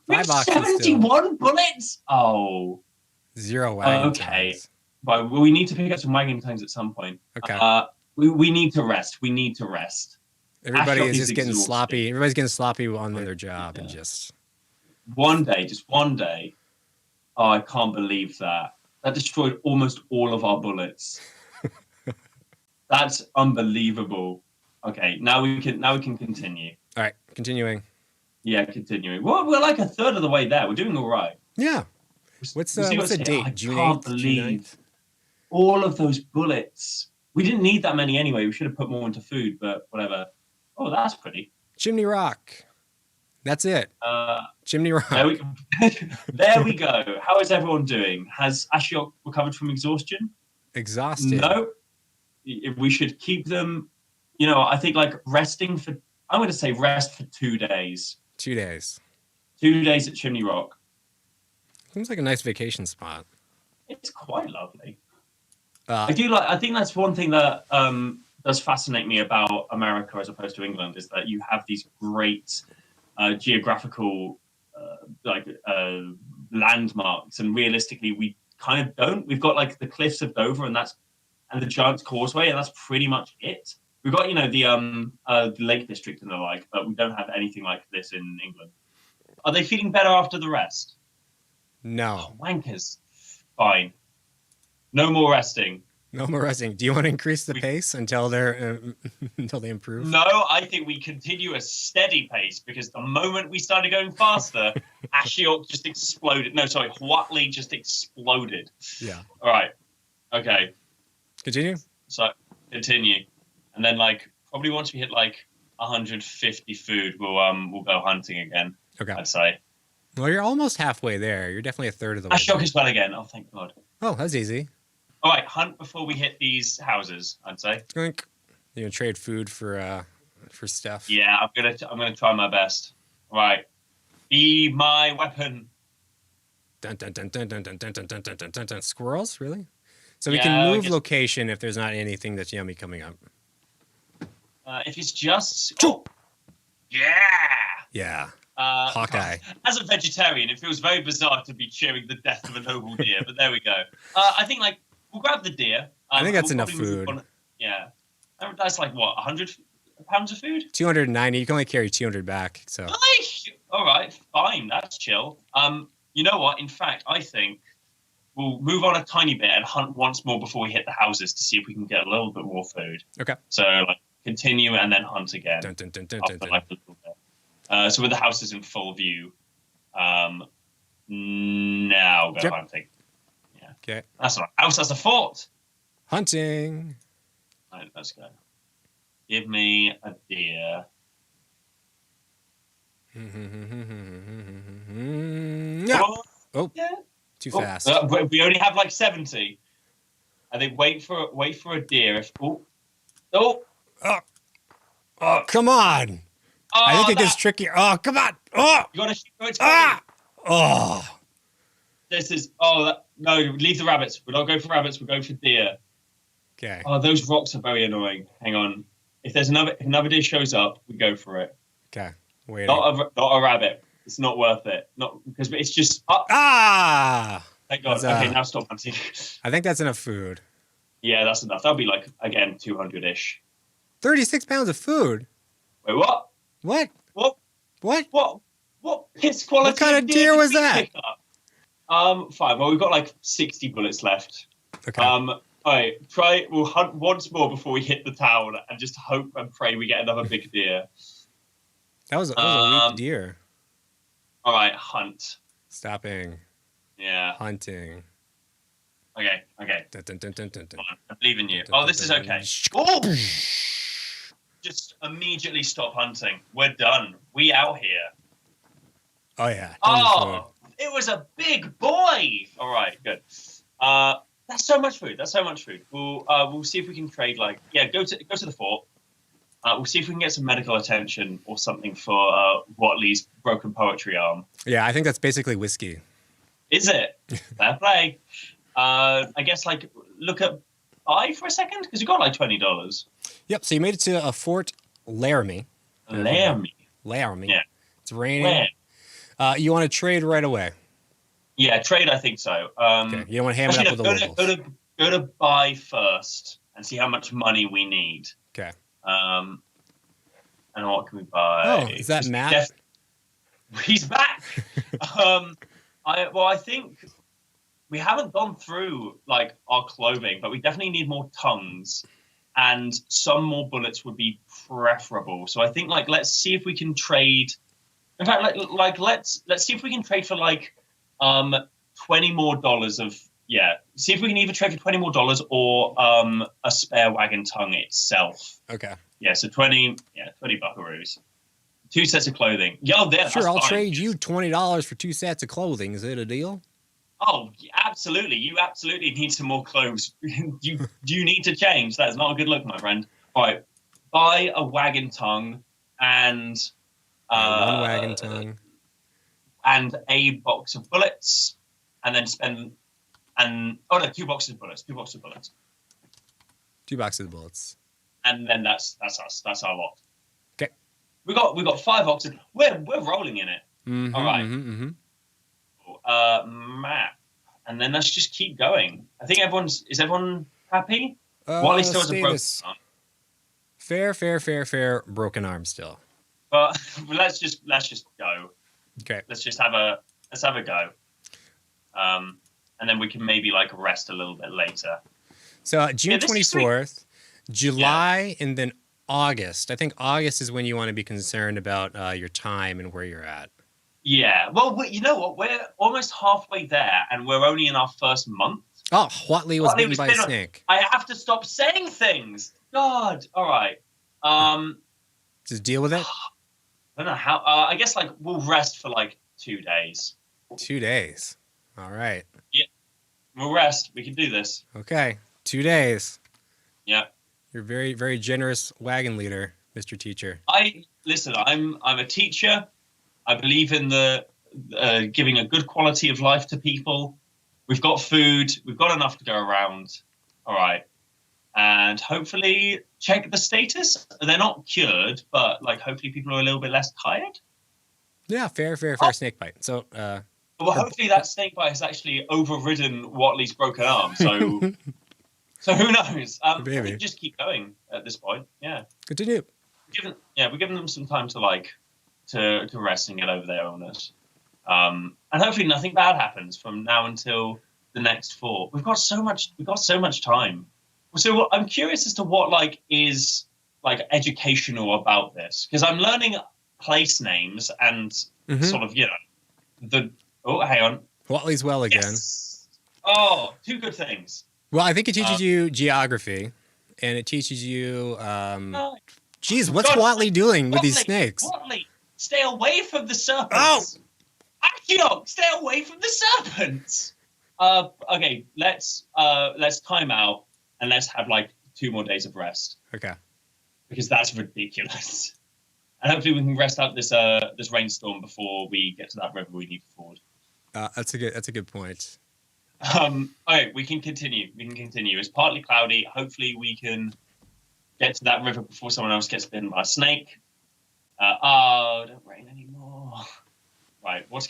Speaker 3: 71 bullets. Oh.
Speaker 2: 0 wagon
Speaker 3: okay.
Speaker 2: tongues.
Speaker 3: But we need to pick up some wagon tongues at some point.
Speaker 2: Okay.
Speaker 3: We need to rest.
Speaker 2: Everybody is just getting sloppy. Everybody's getting sloppy on their job and just.
Speaker 3: 1 day. Oh, I can't believe that. That destroyed almost all of our bullets. That's unbelievable. Okay, now we can continue.
Speaker 2: All right, continuing.
Speaker 3: Yeah, continuing. Well, we're like a third of the way there. We're doing all right.
Speaker 2: Yeah. What's the date? June 8th?
Speaker 3: I can't believe all of those bullets. We didn't need that many anyway. We should have put more into food, but whatever. Oh, that's pretty.
Speaker 2: Chimney Rock. That's it. Chimney Rock.
Speaker 3: There we go. How is everyone doing? Has Ashiok recovered from exhaustion?
Speaker 2: Exhausted.
Speaker 3: No. We should keep them, I think resting for, I'm going to say rest for 2 days.
Speaker 2: 2 days.
Speaker 3: 2 days at Chimney Rock.
Speaker 2: Seems like a nice vacation spot.
Speaker 3: It's quite lovely. I think that's one thing that does fascinate me about America as opposed to England is that you have these great geographical landmarks, and realistically we kind of don't. We've got the cliffs of Dover and the Giant's Causeway, and that's pretty much it. We've got the Lake District and the like, but we don't have anything like this in England. Are they feeling better after the rest?
Speaker 2: No.
Speaker 3: Oh, wankers. Fine. No more resting.
Speaker 2: No more resting. Do you want to increase the pace until they improve?
Speaker 3: No, I think we continue a steady pace because the moment we started going faster, Ashiok just exploded. No, sorry, Whatley just exploded.
Speaker 2: Yeah.
Speaker 3: All right. Okay.
Speaker 2: Continue.
Speaker 3: So continue, and then probably once we hit 150 food, we'll go hunting again.
Speaker 2: Okay.
Speaker 3: I'd say.
Speaker 2: Well, you're almost halfway there. You're definitely a third of the way.
Speaker 3: Ashiok is well again. Oh, thank God.
Speaker 2: Oh, that's easy.
Speaker 3: All right, hunt before we hit these houses. I'd say.
Speaker 2: You're gonna trade food for stuff.
Speaker 3: Yeah, I'm gonna try my best. All right, be my weapon.
Speaker 2: Dun dun dun dun dun dun dun dun dun dun dun dun. Squirrels, really? So we can move location if there's not anything that's yummy coming up.
Speaker 3: If it's just.
Speaker 2: Oh!
Speaker 3: Yeah.
Speaker 2: Yeah. Hawkeye.
Speaker 3: As a vegetarian, it feels very bizarre to be cheering the death of a noble deer, but there we go. I think we'll grab the deer.
Speaker 2: I think that's enough food.
Speaker 3: Yeah. That's 100 pounds of food?
Speaker 2: 290. You can only carry 200 back. So.
Speaker 3: Nice. All right, fine. That's chill. You know what? In fact, I think we'll move on a tiny bit and hunt once more before we hit the houses to see if we can get a little bit more food.
Speaker 2: Okay.
Speaker 3: So like continue and then hunt again.
Speaker 2: Dun, dun, dun, dun,
Speaker 3: After,
Speaker 2: dun, dun.
Speaker 3: like, a little bit. So with the houses in full view, now go hunting. Yeah.
Speaker 2: Okay.
Speaker 3: That's not a house. That's a fort.
Speaker 2: Hunting.
Speaker 3: Right, let's go. Give me a deer.
Speaker 2: Yeah. Oh,
Speaker 3: Yeah.
Speaker 2: too fast.
Speaker 3: We only have like 70. And they wait for a deer. If oh,
Speaker 2: come on. I think it gets tricky. Oh, come on. Oh,
Speaker 3: you gotta shoot where it's going.
Speaker 2: oh.
Speaker 3: This is no, leave the rabbits. We're not going for rabbits, we're going for deer.
Speaker 2: Okay.
Speaker 3: Oh, those rocks are very annoying. Hang on. If another deer shows up, we go for it.
Speaker 2: Okay. Wait.
Speaker 3: Not a rabbit. It's not worth it. Not because it's just Thank God. Okay, now stop hunting.
Speaker 2: I think that's enough food.
Speaker 3: Yeah, that's enough. That'll be like again 200-ish.
Speaker 2: 36 pounds of food.
Speaker 3: Wait, what?
Speaker 2: What?
Speaker 3: What? What piss quality?
Speaker 2: What kind of deer was that?
Speaker 3: Fine. Well, we've got like 60 bullets left.
Speaker 2: Okay.
Speaker 3: All right. We'll hunt once more before we hit the town, and just hope and pray we get another big deer.
Speaker 2: That was a weak deer.
Speaker 3: All right, hunt.
Speaker 2: Stopping.
Speaker 3: Yeah.
Speaker 2: Hunting.
Speaker 3: Okay.
Speaker 2: Dun, dun, dun, dun, dun, dun.
Speaker 3: I believe in you.
Speaker 2: Dun, dun,
Speaker 3: Oh, this is
Speaker 2: dun,
Speaker 3: okay.
Speaker 2: dun.
Speaker 3: Oh! Just immediately stop hunting. We're done. We out here.
Speaker 2: Oh yeah.
Speaker 3: Oh, it was a big boy. All right, good. That's so much food. We'll see if we can trade. Go to the fort. We'll see if we can get some medical attention or something for Watley's broken poetry arm.
Speaker 2: Yeah, I think that's basically whiskey.
Speaker 3: Is it? Fair play. I guess look at buy for a second because you got like $20.
Speaker 2: Yep. So you made it to a Fort Laramie.
Speaker 3: Laramie.
Speaker 2: Yeah. It's raining.
Speaker 3: Where?
Speaker 2: You want to trade right away?
Speaker 3: Yeah, trade. I think so.
Speaker 2: Okay. You don't want to ham it up with the locals.
Speaker 3: Go to buy first and see how much money we need.
Speaker 2: Okay.
Speaker 3: And what can we buy?
Speaker 2: Oh, is that Matt?
Speaker 3: He's back. I think we haven't gone through like our clothing, but we definitely need more tongues, and some more bullets would be preferable. So I think let's see if we can trade. In fact, let's see if we can trade for $20 more of See if we can either trade for $20 more or a spare wagon tongue itself.
Speaker 2: Okay.
Speaker 3: Yeah, so 20 buckaroos. 2 sets of clothing.
Speaker 2: Sure, I'll trade you $20 for 2 sets of clothing. Is it a deal?
Speaker 3: Oh, absolutely. You absolutely need some more clothes. you need to change. That is not a good look, my friend. All right. Buy a wagon tongue and...
Speaker 2: one wagon tongue.
Speaker 3: And a box of bullets. And then spend... 2 boxes of bullets. 2 boxes of bullets.
Speaker 2: 2 boxes of bullets.
Speaker 3: And then that's us. That's our lot.
Speaker 2: Okay.
Speaker 3: We got 5 boxes. We're rolling in it.
Speaker 2: Mm-hmm,
Speaker 3: all right.
Speaker 2: Mm-hmm.
Speaker 3: Map, and then let's just keep going. I think is everyone happy?
Speaker 2: Wally still has a broken arm. Fair. Broken arm still.
Speaker 3: But let's just go.
Speaker 2: Okay.
Speaker 3: Let's have a go. And then we can maybe rest a little bit later.
Speaker 2: So June 24th, July, and then August. I think August is when you want to be concerned about your time and where you're at.
Speaker 3: Yeah. Well, you know what? We're almost halfway there, and we're only in our first month.
Speaker 2: Oh, Watley was bitten by a snake.
Speaker 3: I have to stop saying things. God. All right.
Speaker 2: Just deal with it.
Speaker 3: I don't know how. I guess we'll rest for 2 days.
Speaker 2: 2 days. All right.
Speaker 3: Yeah. We'll rest. We can do this.
Speaker 2: Okay. 2 days.
Speaker 3: Yeah.
Speaker 2: You're very, very generous wagon leader, Mr. Teacher.
Speaker 3: Listen. I'm a teacher. I believe in the giving a good quality of life to people. We've got food. We've got enough to go around. All right. And hopefully check the status. They're not cured, but hopefully people are a little bit less tired.
Speaker 2: Yeah, fair snake bite. So,
Speaker 3: well, hopefully that snake bite has actually overridden Watley's broken arm. So, so who knows? We just keep going at this point. Yeah.
Speaker 2: Continue.
Speaker 3: We're giving them some time to rest and get over their illness. And hopefully nothing bad happens from now until the next 4. We've got so much time. So I'm curious as to what like is like educational about this, because I'm learning place names and sort of, hang on.
Speaker 2: Whatley's well again.
Speaker 3: Yes. Oh, 2 good things.
Speaker 2: Well, I think it teaches you geography, and it teaches you. Geez, what's Whatley doing with these snakes?
Speaker 3: Whatley, stay away from the serpents.
Speaker 2: Oh,
Speaker 3: Akio, stay away from the serpents. Okay, let's time out and let's have like 2 more days of rest.
Speaker 2: Okay.
Speaker 3: Because that's ridiculous. And hopefully we can rest out this rainstorm before we get to that river we need to ford.
Speaker 2: That's a good point.
Speaker 3: Okay, we can continue. It's partly cloudy. Hopefully we can get to that river before someone else gets bitten by a snake. Don't rain anymore. Right, what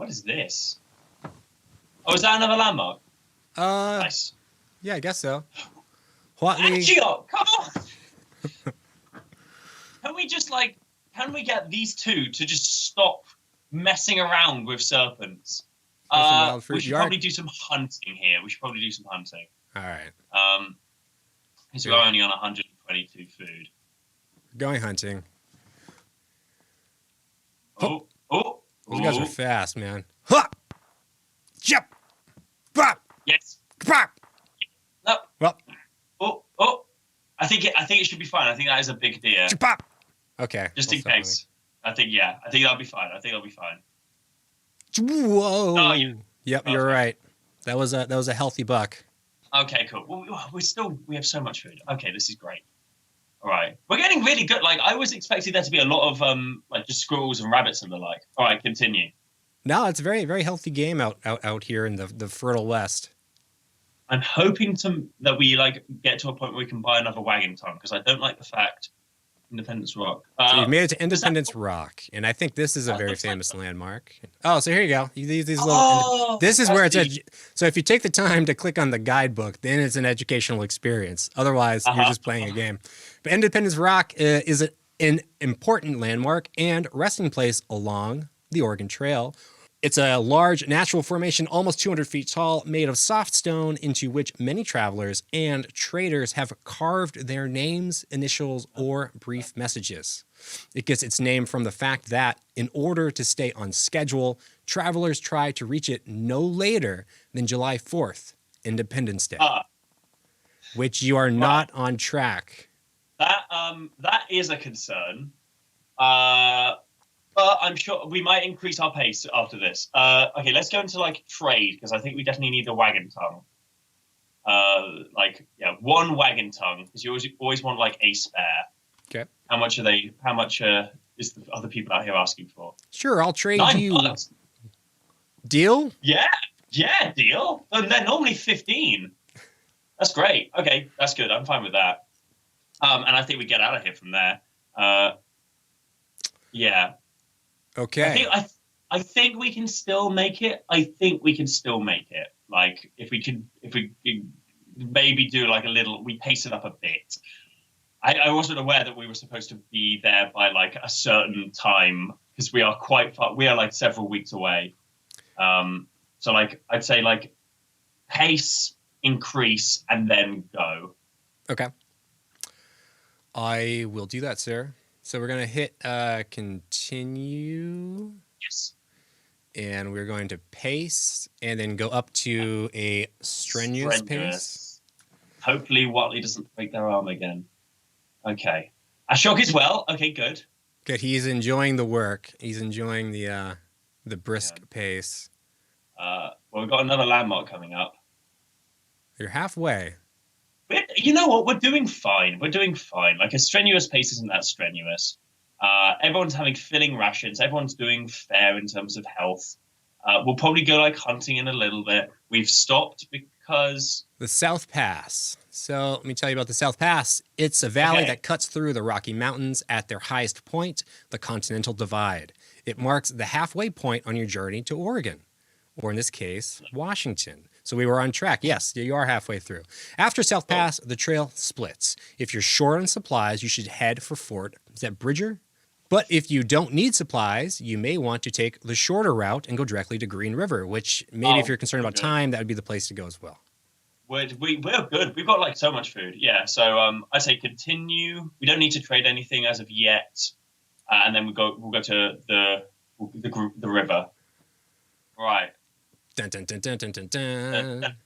Speaker 3: is this? Oh, is that another landmark? Nice.
Speaker 2: Yeah, I guess so. Whatley.
Speaker 3: Angio, come on! Can we get these 2 to just stop messing around with serpents? We should probably do some hunting here.
Speaker 2: All right.
Speaker 3: Because we're only on 122 food.
Speaker 2: Going hunting.
Speaker 3: Oh.
Speaker 2: Those guys are fast, man. Ha! Jump! Bop!
Speaker 3: Yes.
Speaker 2: Bop!
Speaker 3: No.
Speaker 2: Well.
Speaker 3: Oh. I think it should be fine. I think that is a big deer.
Speaker 2: Pop! Okay.
Speaker 3: Just in case. I think that'll be fine.
Speaker 2: Whoa!
Speaker 3: Oh,
Speaker 2: yep, you're right. That was a healthy buck.
Speaker 3: Okay, cool. Well, we have so much food. Okay, this is great. All right, we're getting really good. Like I was expecting there to be a lot of like just squirrels and rabbits and the like. All right, continue.
Speaker 2: No, it's a very, very healthy game out here in the fertile West.
Speaker 3: I'm hoping that we like get to a point where we can buy another wagon tongue, because I don't like the fact Independence Rock.
Speaker 2: So you've made it to Independence Rock, and I think this is a very famous landmark. Oh, so here you go. These little. This is where it's. So if you take the time to click on the guidebook, then it's an educational experience. Otherwise, you're just playing a game. But Independence Rock is an important landmark and resting place along the Oregon Trail. It's a large natural formation, almost 200 feet tall, made of soft stone, into which many travelers and traders have carved their names, initials, or brief messages. It gets its name from the fact that, in order to stay on schedule, travelers try to reach it no later than July 4th, Independence Day, which you are not on track.
Speaker 3: That is a concern. But I'm sure we might increase our pace after this. Okay, let's go into like trade, because I think we definitely need a wagon tongue. One wagon tongue, because you always want like a spare.
Speaker 2: Okay.
Speaker 3: How much are they? How much is the other people out here asking for?
Speaker 2: Sure, I'll trade you.
Speaker 3: $9.
Speaker 2: Deal?
Speaker 3: Yeah, deal. They're normally 15. That's great. Okay, that's good. I'm fine with that. And I think we get out of here from there. Yeah.
Speaker 2: Okay.
Speaker 3: I think we can still make it. Like if we could maybe do like we pace it up a bit. I wasn't aware that we were supposed to be there by like a certain time, because we are quite far. We are like several weeks away. So like I'd say like pace, increase, and then go.
Speaker 2: Okay. I will do that, sir. So we're going to hit continue.
Speaker 3: Yes.
Speaker 2: And we're going to pace and then go up to a strenuous pace.
Speaker 3: Hopefully Whatley doesn't break their arm again. Okay. Ashok as well. Okay, good.
Speaker 2: Good. He's enjoying the work. He's enjoying the brisk pace.
Speaker 3: Well, we've got another landmark coming up.
Speaker 2: You're halfway.
Speaker 3: You know what? We're doing fine. Like a strenuous pace isn't that strenuous. Everyone's having filling rations. Everyone's doing fair in terms of health. We'll probably go like hunting in a little bit. We've stopped because
Speaker 2: the South Pass. So let me tell you about the South Pass. It's a valley that cuts through the Rocky Mountains at their highest point, the Continental Divide. It marks the halfway point on your journey to Oregon, or in this case, Washington. So we were on track. Yes, you are halfway through. After South Pass, the trail splits. If you're short on supplies, you should head for Fort, is that Bridger? But if you don't need supplies, you may want to take the shorter route and go directly to Green River, which maybe if you're concerned about time, that would be the place to go as well.
Speaker 3: We're good. We've got like so much food. Yeah. So I say continue. We don't need to trade anything as of yet, and then we'll go to the river. Right.
Speaker 2: Dun, dun, dun, dun, dun, dun, dun.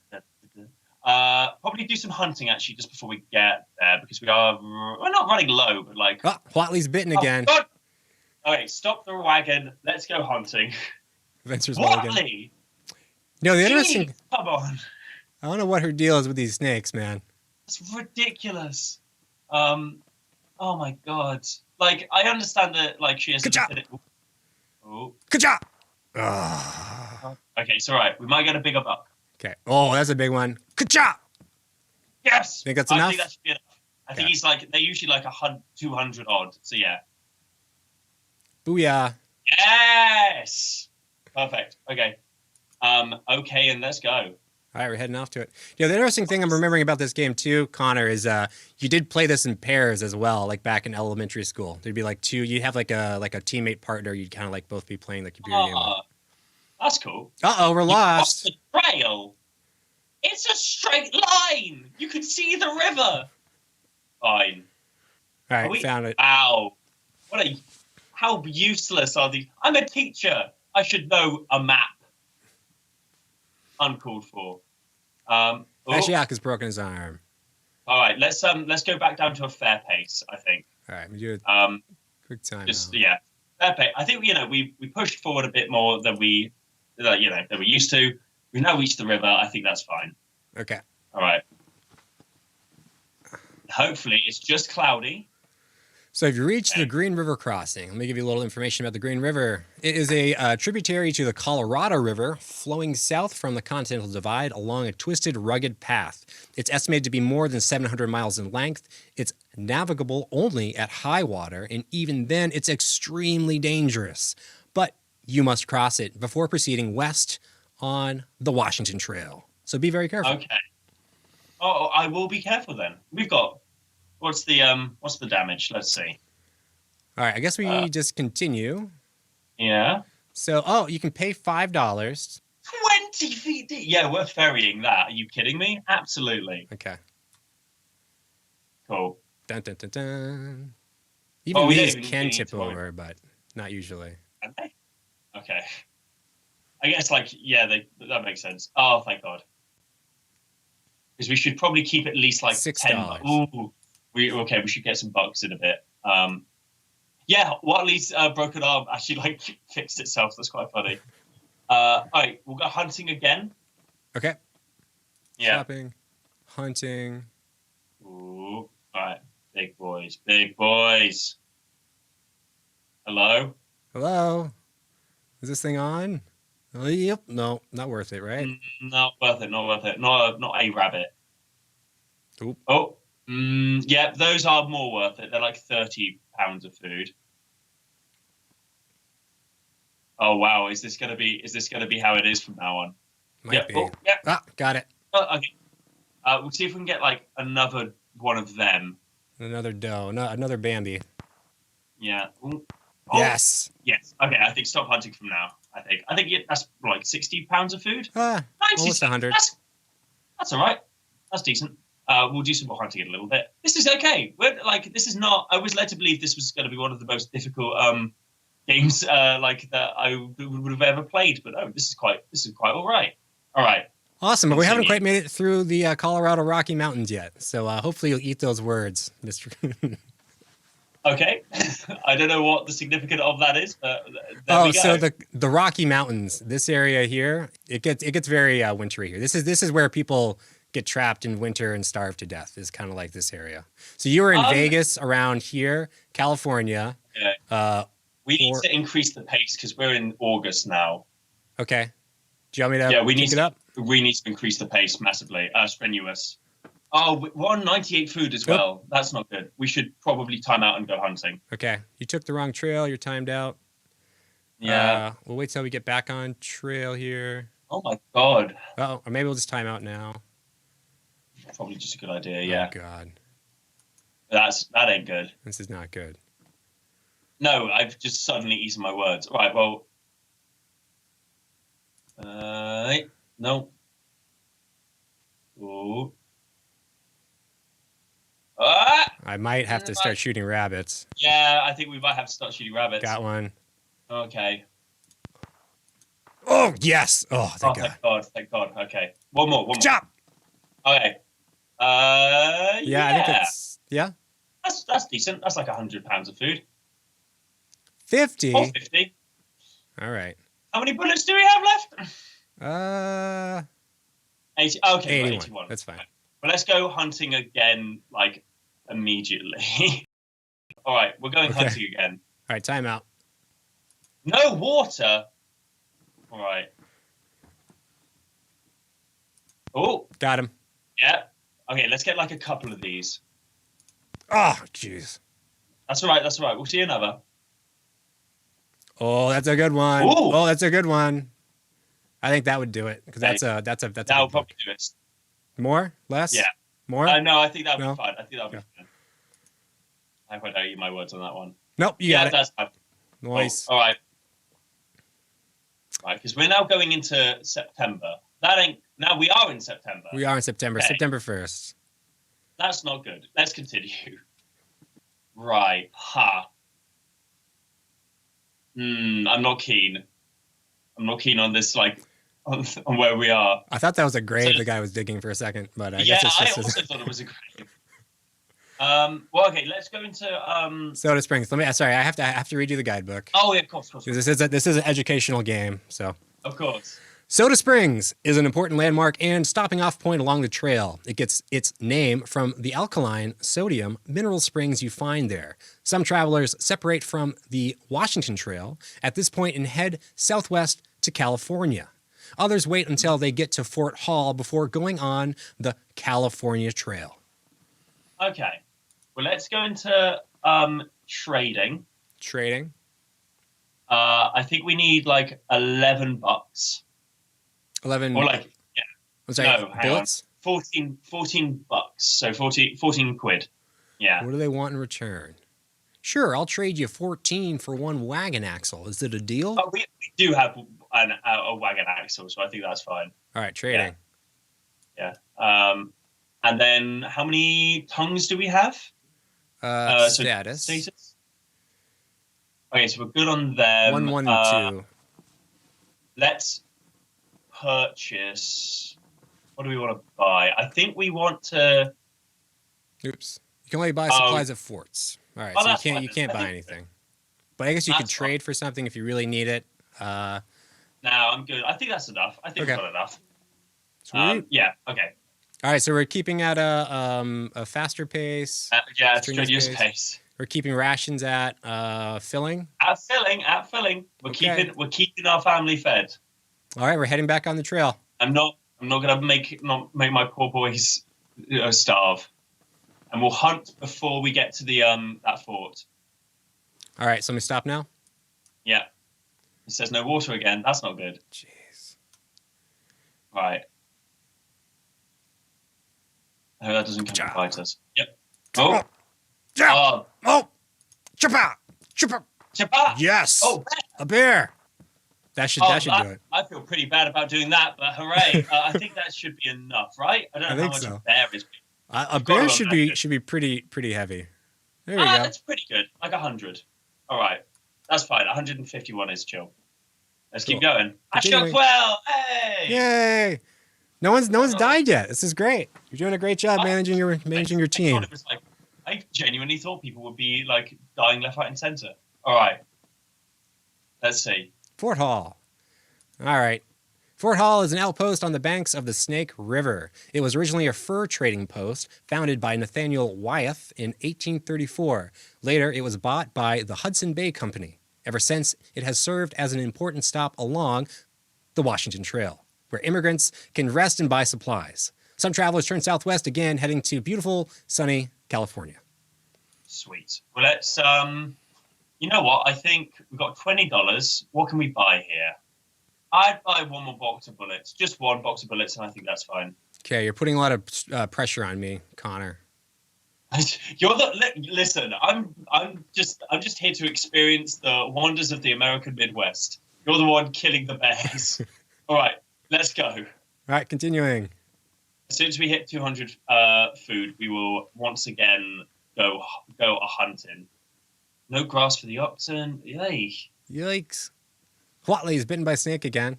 Speaker 3: Probably do some hunting actually just before we get there because we're not running low, but like.
Speaker 2: Oh, Whatley's bitten again.
Speaker 3: God. Okay, stop the wagon. Let's go hunting.
Speaker 2: Venture's
Speaker 3: Whatley.
Speaker 2: No, the interesting.
Speaker 3: Come on.
Speaker 2: I don't know what her deal is with these snakes, man.
Speaker 3: It's ridiculous. Oh my god. Like I understand that like she has.
Speaker 2: Good job.
Speaker 3: Oh.
Speaker 2: Good job.
Speaker 3: Okay, it's all right. We might get a bigger buck.
Speaker 2: Okay. Oh, that's a big one. Good job.
Speaker 3: Yes.
Speaker 2: Think that's enough?
Speaker 3: I think that should be enough. I think he's like they're usually like 200 odd. So yeah.
Speaker 2: Booyah.
Speaker 3: Yes. Perfect. Okay. Okay, and let's go.
Speaker 2: All right, we're heading off to it. Yeah, the interesting thing I'm remembering about this game too, Connor, is you did play this in pairs as well, like back in elementary school. There'd be like two. You'd have like a teammate partner. You'd kind of like both be playing the computer game.
Speaker 3: That's cool.
Speaker 2: We're lost.
Speaker 3: The trail. It's a straight line. You can see the river. Fine.
Speaker 2: All right, found it.
Speaker 3: Ow! How useless are these? I'm a teacher. I should know a map. Uncalled for.
Speaker 2: Ashiaka's broken his arm.
Speaker 3: All right, let's go back down to a fair pace. I think.
Speaker 2: All right, we do quick time.
Speaker 3: Yeah, fair pace. I think we pushed forward a bit more than we used to. We now reached the river. I think that's fine.
Speaker 2: Okay.
Speaker 3: All right. Hopefully, it's just cloudy.
Speaker 2: So if you reach the Green River crossing, let me give you a little information about the Green River. It is a tributary to the Colorado River, flowing south from the Continental Divide along a twisted, rugged path. It's estimated to be more than 700 miles in length. It's navigable only at high water, and even then, it's extremely dangerous. But you must cross it before proceeding west on the Washington Trail. So be very careful.
Speaker 3: Okay. Oh, I will be careful then. We've got... What's the damage? Let's see.
Speaker 2: All right, I guess we just continue.
Speaker 3: Yeah.
Speaker 2: So, you can pay $5.
Speaker 3: 20 feet deep. Yeah, we're ferrying that. Are you kidding me? Absolutely.
Speaker 2: Okay.
Speaker 3: Cool.
Speaker 2: Dun, dun, dun, dun. Even these can tip over, but not usually.
Speaker 3: Can they? Okay. I guess, that makes sense. Oh, thank God. Because we should probably keep at least,
Speaker 2: $6.
Speaker 3: 10. Ooh. We should get some bucks in a bit. Watley's broken arm actually fixed itself. That's quite funny. All right, we'll go hunting again.
Speaker 2: Okay.
Speaker 3: Yeah.
Speaker 2: Shopping, hunting.
Speaker 3: Ooh. All right, big boys. Hello. Is
Speaker 2: this thing on? Oh, yep. No, not worth it, right?
Speaker 3: Not worth it. Not a rabbit.
Speaker 2: Oop.
Speaker 3: Oh. Yeah, those are more worth it. They're like 30 pounds of food. Oh wow, is this gonna be how it is from now on?
Speaker 2: Might be.
Speaker 3: Oh, yeah.
Speaker 2: Got it.
Speaker 3: Okay. We'll see if we can get another one of them.
Speaker 2: Another doe. No, another Bambi.
Speaker 3: Yeah. Ooh.
Speaker 2: Oh. Yes.
Speaker 3: Okay, I think stop hunting from now. I think that's 60 pounds of food.
Speaker 2: 90. Almost 100.
Speaker 3: That's all right. That's decent. We'll do some more hunting in a little bit. This is okay. This is not. I was led to believe this was going to be one of the most difficult games that I would have ever played. But no, this is quite all right. All right.
Speaker 2: Awesome, but we haven't quite made it through the Colorado Rocky Mountains yet. So hopefully you'll eat those words, Mr.
Speaker 3: Okay. I don't know what the significance of that is, but there we go.
Speaker 2: So the Rocky Mountains, this area here, it gets very wintry here. This is where people get trapped in winter and starve to death. Is kind of like this area. So you were in Vegas around here, California.
Speaker 3: Okay. We need to increase the pace because we're in August now.
Speaker 2: Okay. Do you want me to pick it up?
Speaker 3: We need to increase the pace massively. Strenuous. Oh, we're on 98 food as well. That's not good. We should probably time out and go hunting.
Speaker 2: Okay. You took the wrong trail. You're timed out.
Speaker 3: Yeah.
Speaker 2: We'll wait till we get back on trail here.
Speaker 3: Oh, my God.
Speaker 2: Oh, or maybe we'll just time out now.
Speaker 3: Probably just a good idea, yeah.
Speaker 2: Oh, God.
Speaker 3: That ain't good.
Speaker 2: This is not good.
Speaker 3: No, I've just suddenly eaten my words. Right, well... no. Ooh. Ah!
Speaker 2: I might have to start shooting rabbits.
Speaker 3: Yeah, I think we might have to start shooting rabbits.
Speaker 2: Got one.
Speaker 3: Okay.
Speaker 2: Oh, yes. Oh, thank God.
Speaker 3: Thank God. Thank God. Okay. One more.
Speaker 2: Chop!
Speaker 3: Okay.
Speaker 2: Yeah, I think it's... Yeah?
Speaker 3: That's decent. That's like £100 of food.
Speaker 2: 50?
Speaker 3: Or 50.
Speaker 2: All right.
Speaker 3: How many bullets do we have left? 80. Okay, 81.
Speaker 2: That's fine.
Speaker 3: Well, let's go hunting again, like, immediately. All right, we're going hunting again.
Speaker 2: All right, time out.
Speaker 3: No water. All right. Oh.
Speaker 2: Got him.
Speaker 3: Yeah. Okay, let's get like a couple of these.
Speaker 2: Oh, jeez.
Speaker 3: That's all right. That's all right. We'll see another.
Speaker 2: Oh, that's a good one.
Speaker 3: Ooh.
Speaker 2: Oh, that's a good one. I think that would do it because that's a
Speaker 3: that'll probably do it.
Speaker 2: More? Less?
Speaker 3: Yeah.
Speaker 2: More?
Speaker 3: No, I think that'll be fine. I think that'll be fine. I hope I don't eat my words on that one.
Speaker 2: Nope, you got it.
Speaker 3: That's fine.
Speaker 2: Nice.
Speaker 3: Oh, all right. Right, because we're now going into September. Now we are in September.
Speaker 2: We are in September. Okay. September 1st.
Speaker 3: That's not good. Let's continue. Right. I'm not keen. I'm not keen on this, like, on where we are.
Speaker 2: I thought that was a grave the guy was digging for a second, but I guess it's just...
Speaker 3: I also thought it was a grave. Well, okay, let's go into...
Speaker 2: Soda Springs. Sorry, I have to read you the guidebook.
Speaker 3: Oh, yeah, of course.
Speaker 2: This is an educational game, so...
Speaker 3: Of course.
Speaker 2: Soda Springs is an important landmark and stopping off point along the trail. It gets its name from the alkaline sodium mineral springs you find there. Some travelers separate from the Washington Trail at this point and head southwest to California. Others wait until they get to Fort Hall before going on the California Trail.
Speaker 3: Okay. Well, let's go into trading.
Speaker 2: Trading?
Speaker 3: I think we need like $11.
Speaker 2: 11.
Speaker 3: Or like, yeah.
Speaker 2: I'm sorry,
Speaker 3: no,
Speaker 2: bullets?
Speaker 3: 14 bucks. So 14 quid. Yeah.
Speaker 2: What do they want in return? Sure, I'll trade you 14 for one wagon axle. Is it a deal?
Speaker 3: We do have a wagon axle, so I think that's fine.
Speaker 2: All right, trading.
Speaker 3: Yeah. And then how many tongues do we have?
Speaker 2: Status.
Speaker 3: Okay, so we're good on them.
Speaker 2: 1, 1, and 2.
Speaker 3: Let's purchase. What do we want to buy? I think we want to.
Speaker 2: Oops. You can only buy supplies at forts. All right, so you can't buy anything. But I guess you could trade for something if you really need it.
Speaker 3: No, I'm good. I think that's enough. I think we've got enough.
Speaker 2: Sweet.
Speaker 3: Yeah. Okay.
Speaker 2: All right, so we're keeping at a faster pace.
Speaker 3: Strenuous pace.
Speaker 2: We're keeping rations at filling.
Speaker 3: At filling. We're keeping our family fed.
Speaker 2: All right, we're heading back on the trail.
Speaker 3: I'm not gonna make my poor boys starve. And we'll hunt before we get to the that fort.
Speaker 2: All right, so we stop now?
Speaker 3: Yeah. It says no water again. That's not good.
Speaker 2: Jeez.
Speaker 3: Right. I hope that doesn't come and bite us. Yep. Oh.
Speaker 2: Chippa! Yes.
Speaker 3: Oh,
Speaker 2: a bear. That should do it.
Speaker 3: I feel pretty bad about doing that, but hooray! I think that should be enough, right? I don't know how much a bear is.
Speaker 2: A bear should be pretty heavy. There we go.
Speaker 3: That's pretty good. Like 100. All right, that's fine. 151 is chill. Let's keep going. I shot well. Hey!
Speaker 2: Yay! No one's died yet. This is great. You're doing a great job managing your team.
Speaker 3: I genuinely thought people would be like dying left, right, and center. All right. Let's see.
Speaker 2: Fort Hall. All right. Fort Hall is an outpost on the banks of the Snake River. It was originally a fur trading post founded by Nathaniel Wyeth in 1834. Later, it was bought by the Hudson Bay Company. Ever since, it has served as an important stop along the Washington Trail, where immigrants can rest and buy supplies. Some travelers turn southwest again, heading to beautiful, sunny California.
Speaker 3: Sweet. Well, let's, you know what? I think we've got $20. What can we buy here? I'd buy one more box of bullets. Just one box of bullets, and I think that's fine.
Speaker 2: Okay, you're putting a lot of pressure on me, Connor.
Speaker 3: Listen. I'm just here to experience the wonders of the American Midwest. You're the one killing the bears. All right, let's go.
Speaker 2: All right, continuing.
Speaker 3: As soon as we hit 200 food, we will once again go a hunting. No grass for the oxen. Yay!
Speaker 2: Yikes! Huatley's bitten by a snake again.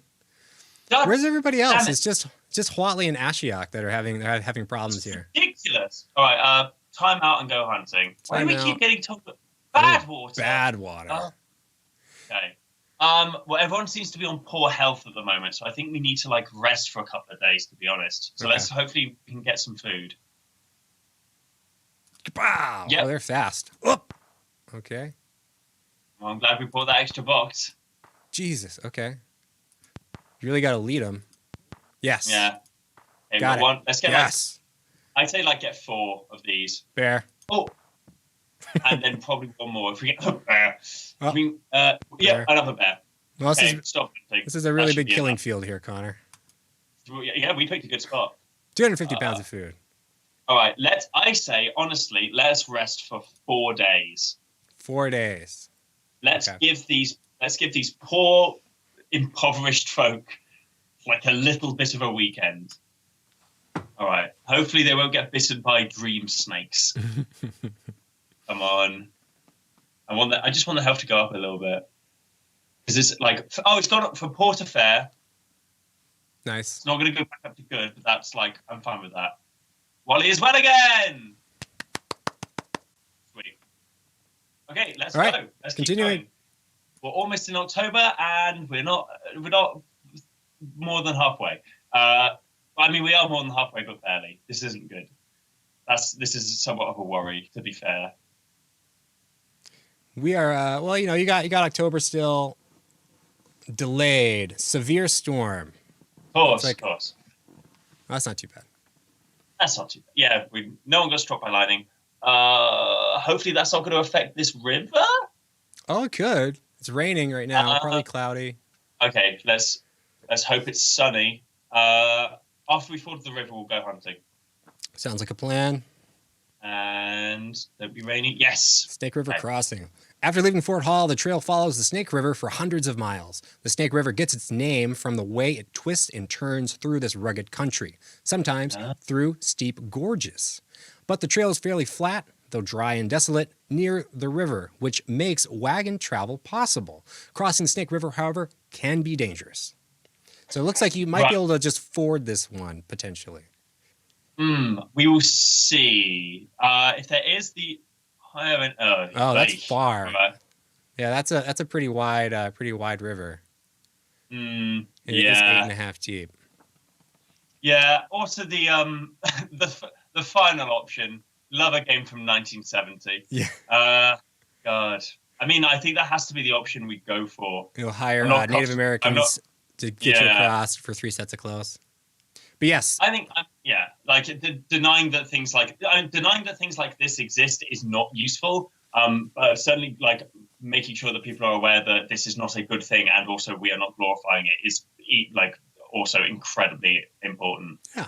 Speaker 3: God,
Speaker 2: where's everybody else? It's just Huatley and Ashiok that are having problems here.
Speaker 3: Ridiculous. All right, time out and go hunting. Why do we keep getting told bad water?
Speaker 2: Bad water.
Speaker 3: Okay. Well, everyone seems to be on poor health at the moment, so I think we need to like rest for a couple of days, to be honest. So let's hopefully we can get some food.
Speaker 2: Wow! Yep. Oh, they're fast. Oop. Okay.
Speaker 3: Well, I'm glad we brought that extra box.
Speaker 2: Jesus. Okay. You really got to lead them. Yes.
Speaker 3: Yeah. Okay,
Speaker 2: got it.
Speaker 3: One. Let's get
Speaker 2: yes.
Speaker 3: I'd say like get 4 of these.
Speaker 2: Fair.
Speaker 3: Oh. And then probably one more if we get a bear.
Speaker 2: Oh,
Speaker 3: I mean, yeah, another bear.
Speaker 2: Well,
Speaker 3: stop.
Speaker 2: This is a really big killing field here, Connor.
Speaker 3: Yeah, we picked a good spot.
Speaker 2: 250 pounds of food.
Speaker 3: All right, honestly, let's rest for 4 days.
Speaker 2: 4 days.
Speaker 3: Let's give these poor, impoverished folk like a little bit of a weekend. All right. Hopefully they won't get bitten by dream snakes. Come on. I just want the health to go up a little bit. Because it's like, it's gone up for poor to fair.
Speaker 2: Nice.
Speaker 3: It's not going to go back up to good, but that's like, I'm fine with that. Wally is well again! Sweet. Okay, let's go. Let's
Speaker 2: continuing.
Speaker 3: Keep going. We're almost in October, and we're not more than halfway. I mean, we are more than halfway, but barely. This isn't good. This is somewhat of a worry, to be fair.
Speaker 2: We are, well, you got October still delayed. Severe storm.
Speaker 3: Of course.
Speaker 2: That's not too bad.
Speaker 3: That's not too bad. Yeah, no one got struck by lightning. Hopefully that's not going to affect this river.
Speaker 2: Oh, it could. It's raining right now. Probably cloudy.
Speaker 3: Okay, let's hope it's sunny. After we ford the river, we'll go hunting.
Speaker 2: Sounds like a plan.
Speaker 3: And don't be raining. Yes.
Speaker 2: Snake River crossing. After leaving Fort Hall, the trail follows the Snake River for hundreds of miles. The Snake River gets its name from the way it twists and turns through this rugged country, sometimes through steep gorges. But the trail is fairly flat, though dry and desolate, near the river, which makes wagon travel possible. Crossing Snake River, however, can be dangerous. So it looks like you might be able to just ford this one, potentially.
Speaker 3: We will see. If there is the higher end.
Speaker 2: That's far. Yeah, that's a pretty wide river. It is 8.5 deep.
Speaker 3: Yeah. Also, the final option. Love a game from 1970.
Speaker 2: Yeah.
Speaker 3: God. I mean, I think that has to be the option we go for.
Speaker 2: You'll hire Native Americans to get you across for 3 sets of clothes. But yes,
Speaker 3: I think like denying that things like this exist is not useful. But certainly, like making sure that people are aware that this is not a good thing, and also we are not glorifying it, is like also incredibly important.
Speaker 2: Yeah.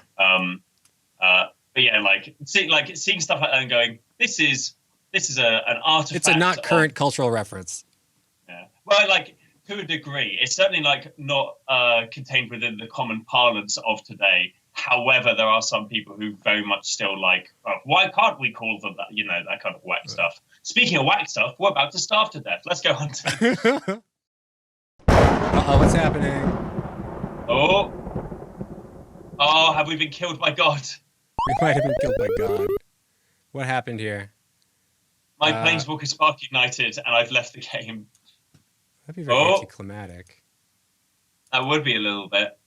Speaker 3: But yeah, seeing stuff like that and going, this is an artifact.
Speaker 2: It's a not current cultural reference.
Speaker 3: Yeah. Well, like to a degree, it's certainly like not contained within the common parlance of today. However, there are some people who very much still like, why can't we call them that? That kind of whack stuff. Speaking of whack stuff, we're about to starve to death. Let's go hunting.
Speaker 2: Uh-oh, what's happening?
Speaker 3: Oh, have we been killed by God?
Speaker 2: We might have been killed by God. What happened here?
Speaker 3: My Planeswalker Spark ignited, and I've left the game.
Speaker 2: That'd be very anticlimactic.
Speaker 3: That would be a little bit.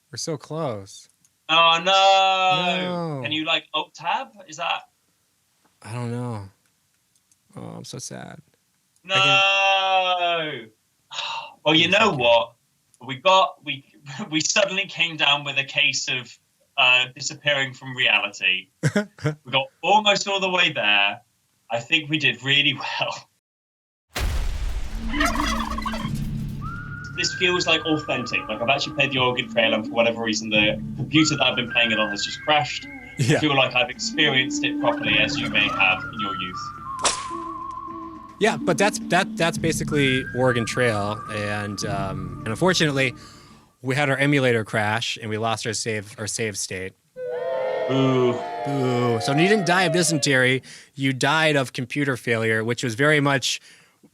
Speaker 2: We're so close.
Speaker 3: Oh no! Can you alt tab? Is that?
Speaker 2: I don't know. Oh, I'm so sad.
Speaker 3: No. Well, you know what? We suddenly came down with a case of disappearing from reality. We got almost all the way there. I think we did really well. this feels like authentic. Like I've actually played the Oregon Trail, and for whatever reason, the computer that I've been playing it on has just crashed.
Speaker 2: Yeah.
Speaker 3: I feel like I've experienced it properly, as you may have in your youth.
Speaker 2: Yeah, but that's basically Oregon Trail, and unfortunately, we had our emulator crash and we lost our save state.
Speaker 3: Ooh.
Speaker 2: Ooh. So you didn't die of dysentery, you died of computer failure, which was very much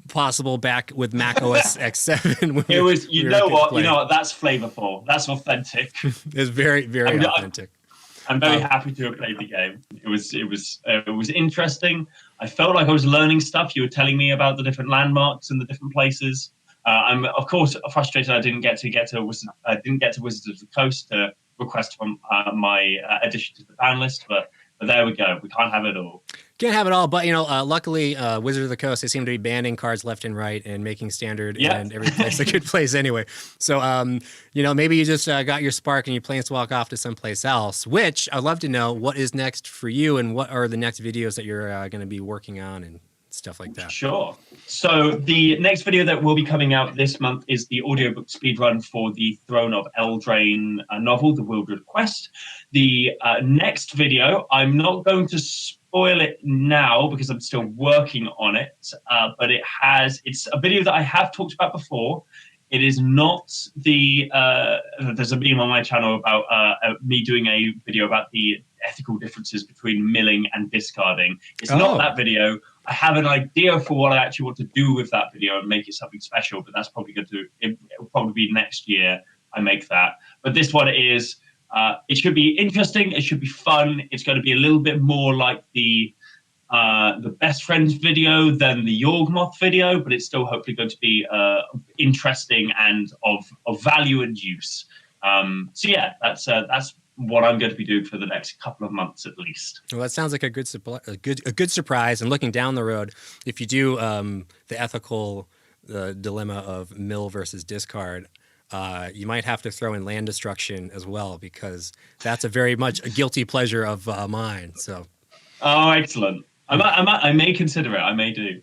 Speaker 2: possible back with Mac OS X7.
Speaker 3: It was, you know what, that's flavorful. That's authentic.
Speaker 2: It's very, very authentic.
Speaker 3: I'm very happy to have played the game. It was interesting. I felt like I was learning stuff. You were telling me about the different landmarks and the different places. I'm of course frustrated I didn't get to Wizards of the Coast to request from my addition to the ban list, but there we go. We can't have it all.
Speaker 2: Can't have it all, but luckily, Wizards of the Coast, they seem to be banning cards left and right and making standard and every place a good place anyway. So, maybe you just got your spark and you planeswalk off to someplace else. Which I'd love to know what is next for you and what are the next videos that you're going to be working on and stuff like that.
Speaker 3: Sure. So the next video that will be coming out this month is the audiobook speedrun for the Throne of Eldraine novel, The Wildred Quest. The next video, I'm not going to spoil it now because I'm still working on it, but it's a video that I have talked about before. It is not there's a meme on my channel about me doing a video about the ethical differences between milling and discarding. It's not that video. I have an idea for what I actually want to do with that video and make it something special, but that's probably it will probably be next year I make that. But this one is, it should be interesting. It should be fun. It's going to be a little bit more like the best friends video than the Yawgmoth video, but it's still hopefully going to be interesting and of value and use. So yeah, that's what I'm going to be doing for the next couple of months at least.
Speaker 2: Well, that sounds like a good surprise. And looking down the road, if you do the ethical dilemma of mill versus discard, you might have to throw in land destruction as well, because that's a very much a guilty pleasure of mine. So.
Speaker 3: Oh, excellent. I may consider it. I may do.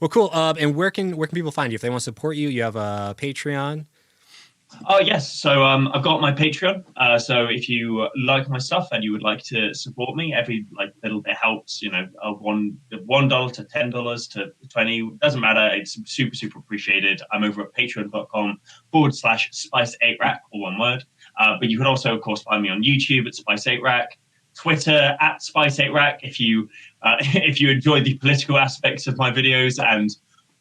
Speaker 2: Well, cool. And where can people find you if they want to support you? You have a Patreon.
Speaker 3: Oh yes, so I've got my Patreon. So if you like my stuff and you would like to support me, every little bit helps. $1 to $10 to $20 doesn't matter. It's super appreciated. I'm over at patreon.com/Spice8Rack, all one word. But you can also, of course, find me on YouTube at Spice8Rack, Twitter at Spice8Rack. If you enjoy the political aspects of my videos and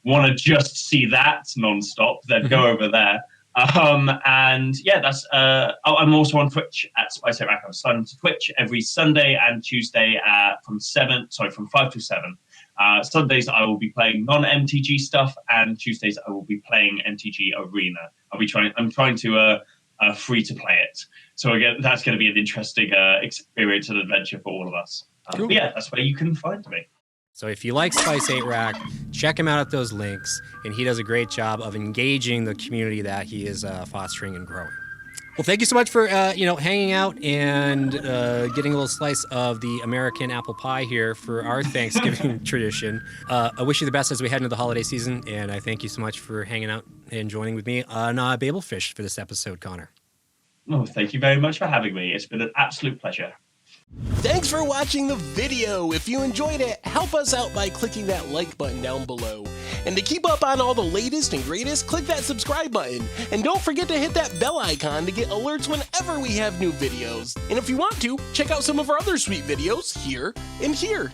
Speaker 3: want to just see that nonstop, then go over there. And yeah, that's I'm also on Twitch at Spice8Rack. I'm starting to Twitch every Sunday and Tuesday from 5 to 7. Sundays I will be playing non-MTG stuff, and Tuesdays I will be playing MTG Arena. I'm trying to free to play it. So again, that's going to be an interesting experience and adventure for all of us.
Speaker 2: Cool.
Speaker 3: But yeah, that's where you can find me.
Speaker 2: So if you like Spice8Rack, check him out at those links, and he does a great job of engaging the community that he is fostering and growing. Well, thank you so much for hanging out and getting a little slice of the American apple pie here for our Thanksgiving tradition. I wish you the best as we head into the holiday season, and I thank you so much for hanging out and joining with me on Babel Fish for this episode, Connor.
Speaker 3: Oh, thank you very much for having me. It's been an absolute pleasure.
Speaker 1: Thanks for watching the video. If you enjoyed it, help us out by clicking that like button down below. And to keep up on all the latest and greatest, click that subscribe button. And don't forget to hit that bell icon to get alerts whenever we have new videos. And if you want to, check out some of our other sweet videos here and here.